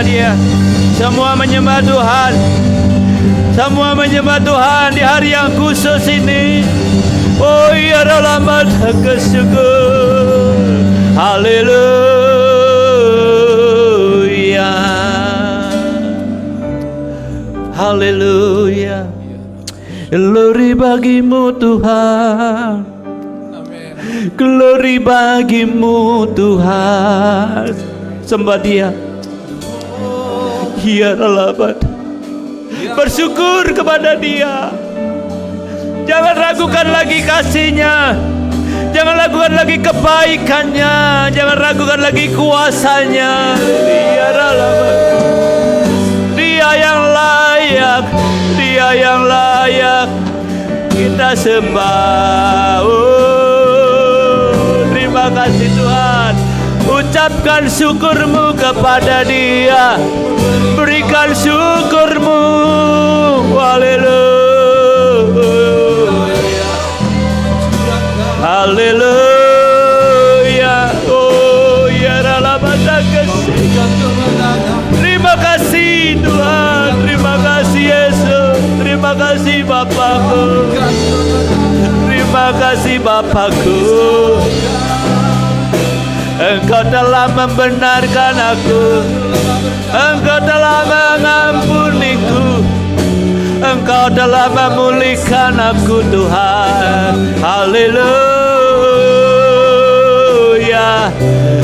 Dia. Semua menyembah Tuhan. Semua menyembah Tuhan di hari yang khusus ini. Oh ya dalam mata kesyukur. Haleluya. Haleluya. Glory bagimu Tuhan. Glory bagimu Tuhan. Sembah Dia. Ya dalam bersyukur kepada Dia. Jangan ragukan lagi kasih-Nya. Jangan ragukan lagi kebaikan-Nya. Jangan ragukan lagi kuasa-Nya. Dia yang layak. Dia yang layak kita sembah. Oh, terima kasih Tuhan. Ucapkan syukurmu kepada Dia. Berikan syukurmu. Haleluya. Haleluya. Oh ya dalam mata kasih. Terima kasih Tuhan. Terima kasih Yesus. Terima kasih Bapakku. Terima kasih Bapakku. Engkau telah membenarkan aku. Engkau telah mengampuniku. Engkau telah memulihkan aku Tuhan. Haleluya.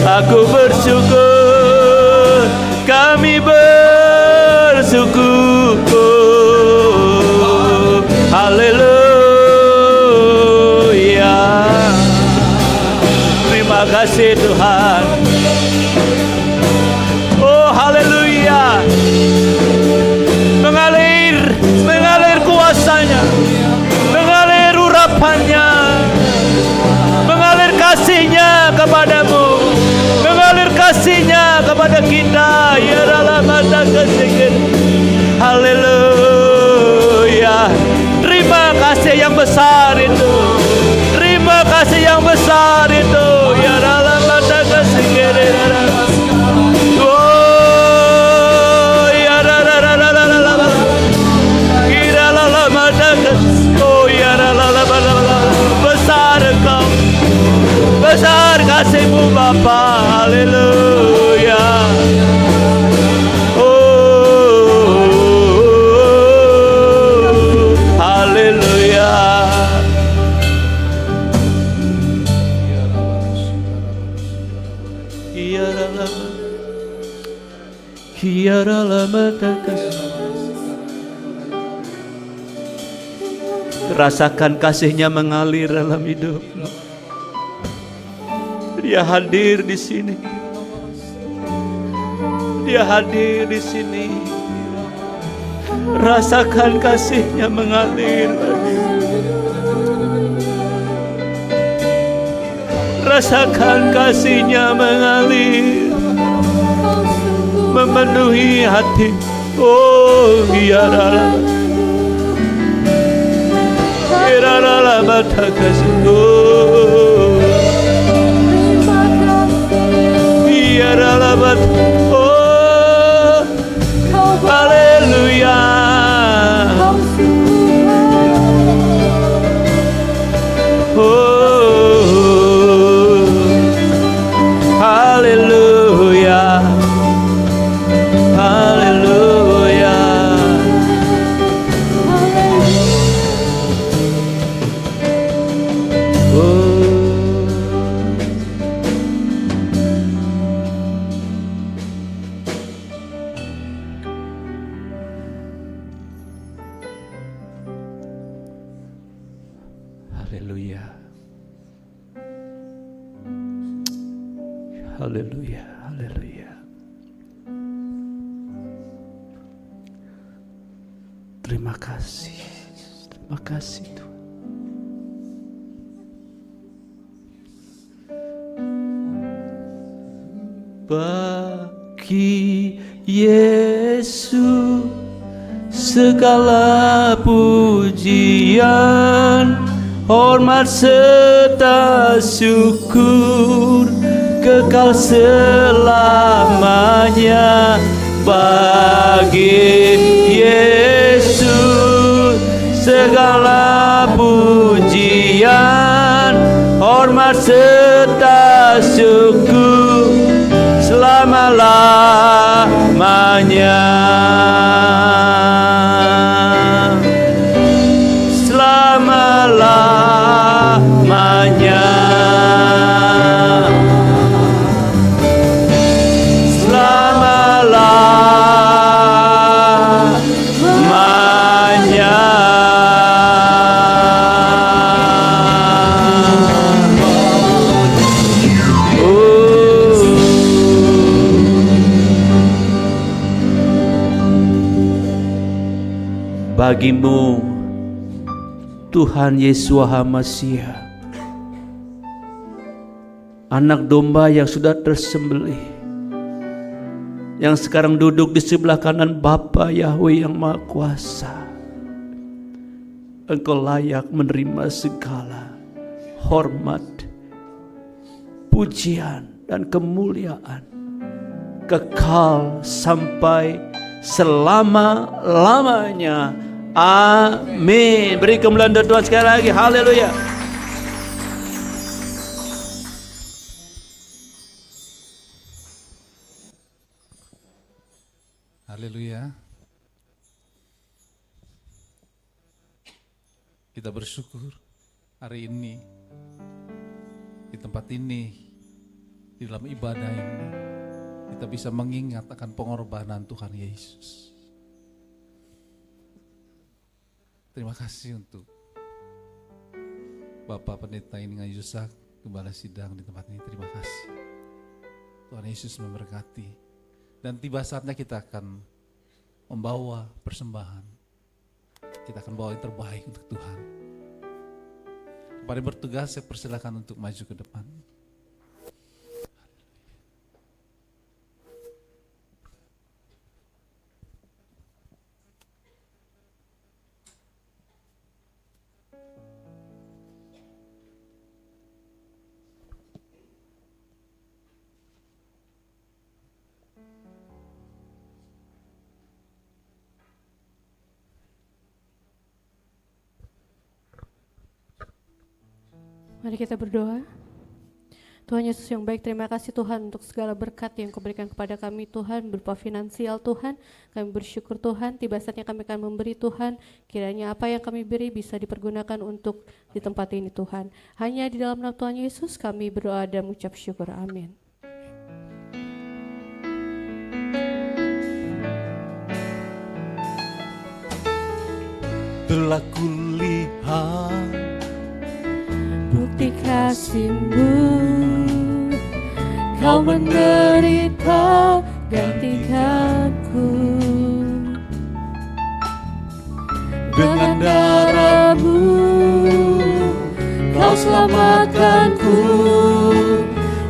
Aku bersyukur. Kami bersyukur. Haleluya. Terima kasih Tuhan. Oh haleluya. Mengalir kuasa-Nya, mengalir urapan-Nya, mengalir kasih-Nya kepadamu, mengalir kasih-Nya kepada kita. Ya dalam mata kasih. Haleluya. Terima kasih yang besar itu. Terima kasih yang besar itu. Ya dalam mata kasih. Oh ya dalam mata kasih. Oh ya dalam besar Engkau. Besar kasih-Mu Bapa. Haleluya. Rasakan kasih-Nya mengalir dalam hidup. Dia hadir di sini. Dia hadir di sini. Rasakan kasih-Nya mengalir. Rasakan kasih-Nya mengalir, memenuhi hati. Oh ya dalam mata kasih. Oh ya dalam mata. Oh haleluya. Oh haleluya. Haleluya. Haleluya. Haleluya. Haleluya. Terima kasih. Terima kasih Tuhan. Bagi Yesus segala pujian, hormat serta syukur kekal selamanya. bagi Yesus segala pujian, hormat serta syukur selama-lamanya. Selama-lamanya. Selama-lamanya. Bagimu Tuhan Yeshua HaMasiah, anak domba yang sudah tersembelih, yang sekarang duduk di sebelah kanan Bapa Yahweh yang Maha Kuasa. Engkau layak menerima segala hormat, pujian dan kemuliaan kekal sampai selama-lamanya. Amin. Beri kemuliaan Tuhan sekali lagi. Haleluya. Haleluya. Kita bersyukur hari ini, di tempat ini, di dalam ibadah ini, kita bisa mengingat akan pengorbanan Tuhan Yesus. Terima kasih untuk Bapak Pendeta Iningan Yusak, Gembala Sidang di tempat ini. Terima kasih. Tuhan Yesus memberkati. Dan tiba saatnya kita akan membawa persembahan. Kita akan bawa yang terbaik untuk Tuhan. Kepada yang bertugas, saya persilakan untuk maju ke depan. Mari kita berdoa. Tuhan Yesus yang baik, terima kasih Tuhan untuk segala berkat yang Kau berikan kepada kami Tuhan, berupa finansial Tuhan. Kami bersyukur Tuhan, tiba saatnya kami akan memberi Tuhan. Kiranya apa yang kami beri bisa dipergunakan untuk di tempat ini Tuhan. Hanya di dalam nama Tuhan Yesus kami berdoa dan mengucap syukur. Amin. Telah kulihat bukti kasih-Mu, Kau menderita gantikanku. Dengan darah-Mu Kau selamatkanku.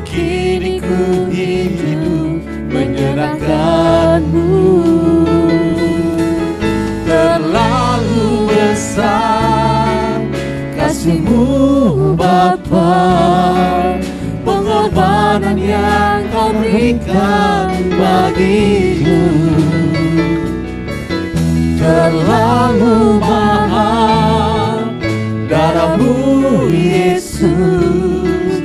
Kini ku hidup menyenangkan-Mu. Terlalu besar kasih-Mu Bapa, pengorbanan yang Kau berikan bagiku. Terlalu mahal darah-Mu Yesus,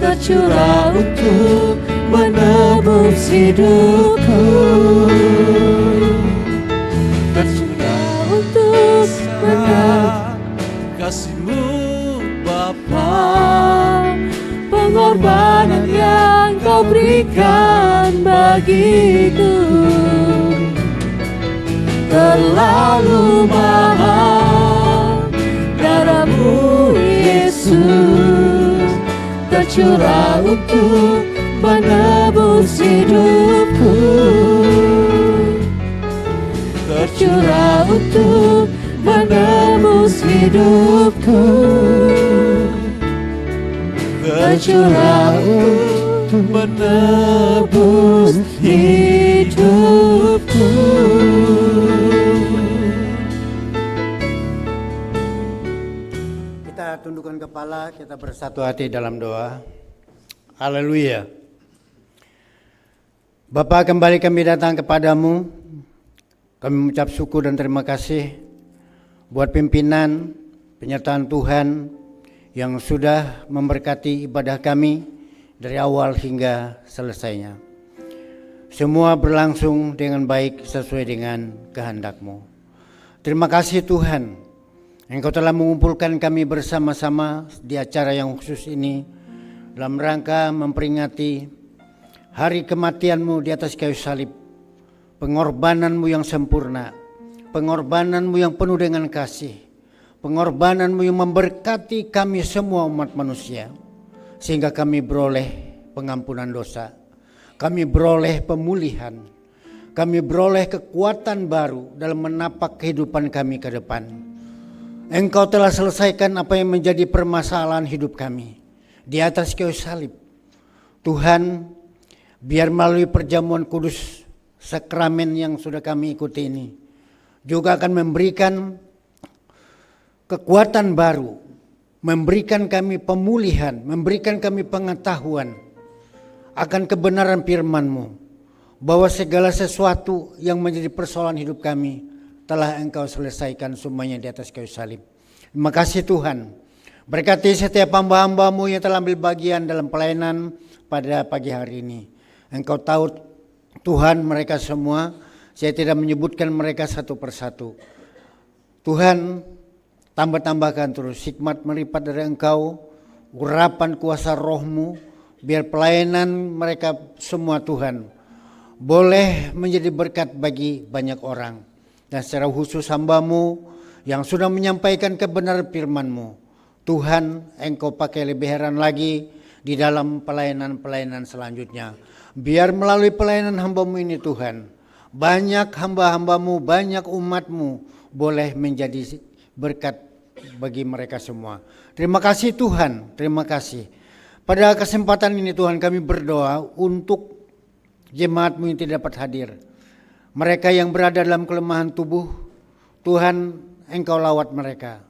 tercurah untuk menebus hidupku. Tercurah untuk menebus kasih-Mu Bapa, pengorbanan yang Kau berikan bagiku. Terlalu mahal darah-Mu Yesus, tercurah untuk menebus hidupku. Tercurah untuk menebus hidupku. Tercurah untuk menebus hidupku. Kita tundukkan kepala, kita bersatu hati dalam doa. Haleluya. Bapa, kembali kami datang kepadamu. Kami mengucap syukur dan terima kasih buat pimpinan, penyertaan Tuhan yang sudah memberkati ibadah kami dari awal hingga selesainya. Semua berlangsung dengan baik sesuai dengan kehendak-Mu. Terima kasih Tuhan, Engkau telah mengumpulkan kami bersama-sama di acara yang khusus ini dalam rangka memperingati hari kematian-Mu di atas kayu salib, pengorbanan-Mu yang sempurna, pengorbanan-Mu yang penuh dengan kasih, pengorbanan-Mu yang memberkati kami semua umat manusia, sehingga kami beroleh pengampunan dosa, kami beroleh pemulihan, kami beroleh kekuatan baru dalam menapak kehidupan kami ke depan. Engkau telah selesaikan apa yang menjadi permasalahan hidup kami di atas kayu salib. Tuhan, biar melalui perjamuan kudus sakramen yang sudah kami ikuti ini juga akan memberikan kekuatan baru, memberikan kami pemulihan, memberikan kami pengetahuan akan kebenaran firman-Mu, bahwa segala sesuatu yang menjadi persoalan hidup kami telah Engkau selesaikan semuanya di atas kayu salib. Terima kasih Tuhan. Berkati setiap hamba-hamba-Mu yang telah ambil bagian dalam pelayanan pada pagi hari ini. Engkau tahu Tuhan mereka semua, saya tidak menyebutkan mereka satu persatu. Tuhan, tambah-tambahkan terus hikmat melipat dari Engkau, urapan kuasa Roh-Mu, biar pelayanan mereka semua Tuhan boleh menjadi berkat bagi banyak orang. Dan secara khusus hamba-Mu yang sudah menyampaikan kebenaran firman-Mu, Tuhan, Engkau pakai lebih heran lagi di dalam pelayanan-pelayanan selanjutnya. Biar melalui pelayanan hamba-Mu ini Tuhan, banyak hamba-hamba-Mu, banyak umat-Mu boleh menjadi berkat bagi mereka semua. Terima kasih Tuhan, terima kasih. Pada kesempatan ini Tuhan kami berdoa untuk jemaat-Mu yang tidak dapat hadir. Mereka yang berada dalam kelemahan tubuh, Tuhan Engkau lawat mereka.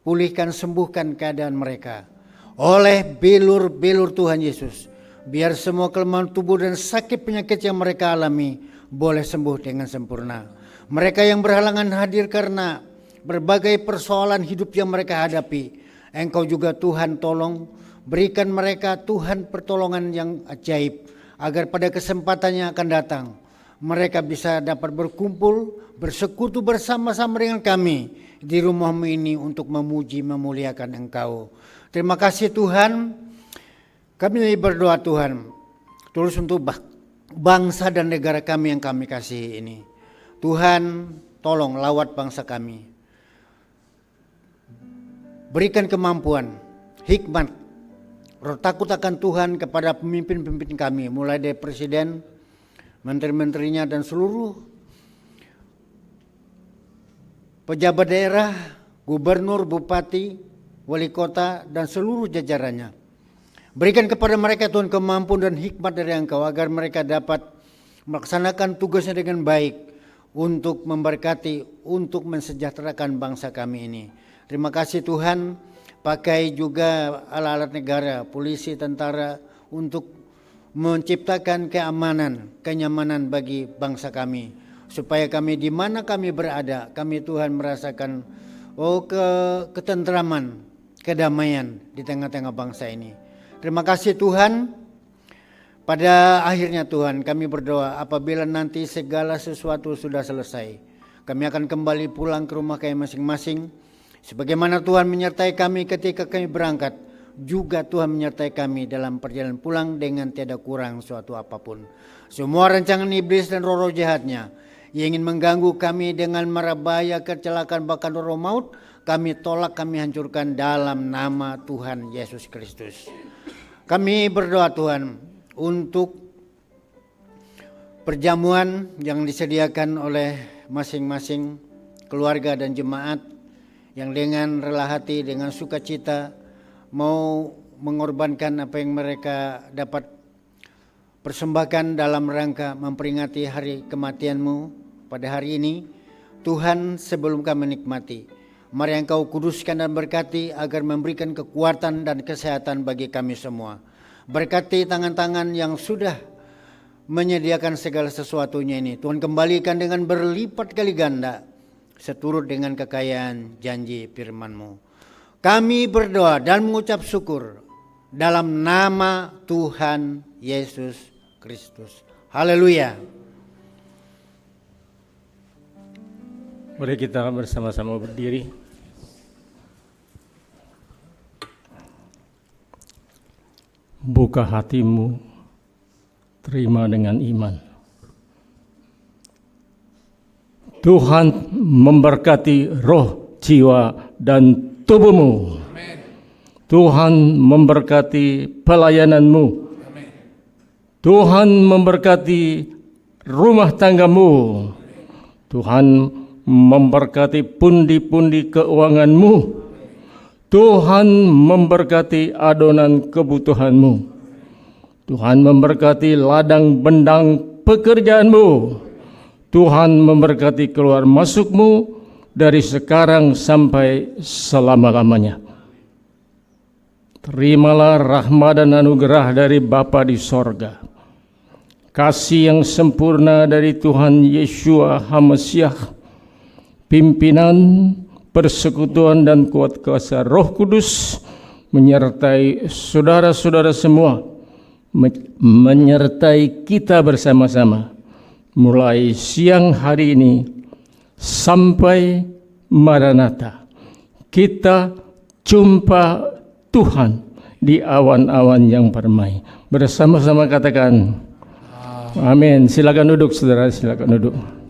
Pulihkan, sembuhkan keadaan mereka. Oleh bilur-bilur Tuhan Yesus, biar semua kelemahan tubuh dan sakit penyakit yang mereka alami boleh sembuh dengan sempurna. Mereka yang berhalangan hadir karena berbagai persoalan hidup yang mereka hadapi, Engkau juga Tuhan tolong, berikan mereka Tuhan pertolongan yang ajaib, agar pada kesempatan yang akan datang, mereka bisa dapat berkumpul, bersekutu bersama-sama dengan kami di rumah-Mu ini untuk memuji, memuliakan Engkau. Terima kasih Tuhan. Kami berdoa Tuhan, terus untuk bangsa dan negara kami yang kami kasihi ini. Tuhan, tolong lawat bangsa kami. Berikan kemampuan, hikmat, roh takut akan Tuhan kepada pemimpin-pemimpin kami, mulai dari presiden, menteri-menterinya dan seluruh pejabat daerah, gubernur, bupati, wali kota dan seluruh jajarannya. Berikan kepada mereka Tuhan kemampuan dan hikmat dari Engkau agar mereka dapat melaksanakan tugasnya dengan baik untuk memberkati, untuk mensejahterakan bangsa kami ini. Terima kasih Tuhan, pakai juga alat-alat negara, polisi, tentara untuk menciptakan keamanan, kenyamanan bagi bangsa kami. Supaya kami di mana kami berada, kami Tuhan merasakan ketentraman, kedamaian di tengah-tengah bangsa ini. Terima kasih Tuhan. Pada akhirnya Tuhan kami berdoa apabila nanti segala sesuatu sudah selesai, kami akan kembali pulang ke rumah kami masing-masing. Sebagaimana Tuhan menyertai kami ketika kami berangkat, juga Tuhan menyertai kami dalam perjalanan pulang dengan tiada kurang suatu apapun. Semua rancangan iblis dan roh-roh jahatnya yang ingin mengganggu kami dengan mara bahaya, kecelakaan, bahkan roh maut, kami tolak, kami hancurkan dalam nama Tuhan Yesus Kristus. Kami berdoa Tuhan untuk perjamuan yang disediakan oleh masing-masing keluarga dan jemaat yang dengan rela hati, dengan sukacita mau mengorbankan apa yang mereka dapat persembahkan dalam rangka memperingati hari kematian-Mu pada hari ini. Tuhan, sebelum kami menikmati, mari Engkau kuduskan dan berkati agar memberikan kekuatan dan kesehatan bagi kami semua. Berkati tangan-tangan yang sudah menyediakan segala sesuatunya ini. Tuhan kembalikan dengan berlipat kali ganda seturut dengan kekayaan janji firman-Mu. Kami berdoa dan mengucap syukur dalam nama Tuhan Yesus Kristus. Haleluya. Mari kita bersama-sama berdiri. Buka hatimu, terima dengan iman. Tuhan memberkati roh, jiwa, dan tubuhmu. Tuhan memberkati pelayananmu. Tuhan memberkati rumah tanggamu. Tuhan memberkati pundi-pundi keuanganmu. Tuhan memberkati adonan kebutuhanmu. Tuhan memberkati ladang bendang pekerjaanmu. Tuhan memberkati keluar masukmu dari sekarang sampai selama-lamanya. Terimalah rahmat dan anugerah dari Bapa di sorga. Kasih yang sempurna dari Tuhan Yeshua HaMashiach, pimpinan, persekutuan dan kuat kuasa Roh Kudus menyertai saudara-saudara semua, menyertai kita bersama-sama mulai siang hari ini sampai Maranatha. Kita jumpa Tuhan di awan-awan yang permai. Bersama-sama katakan amin. Silakan duduk saudara, silakan duduk.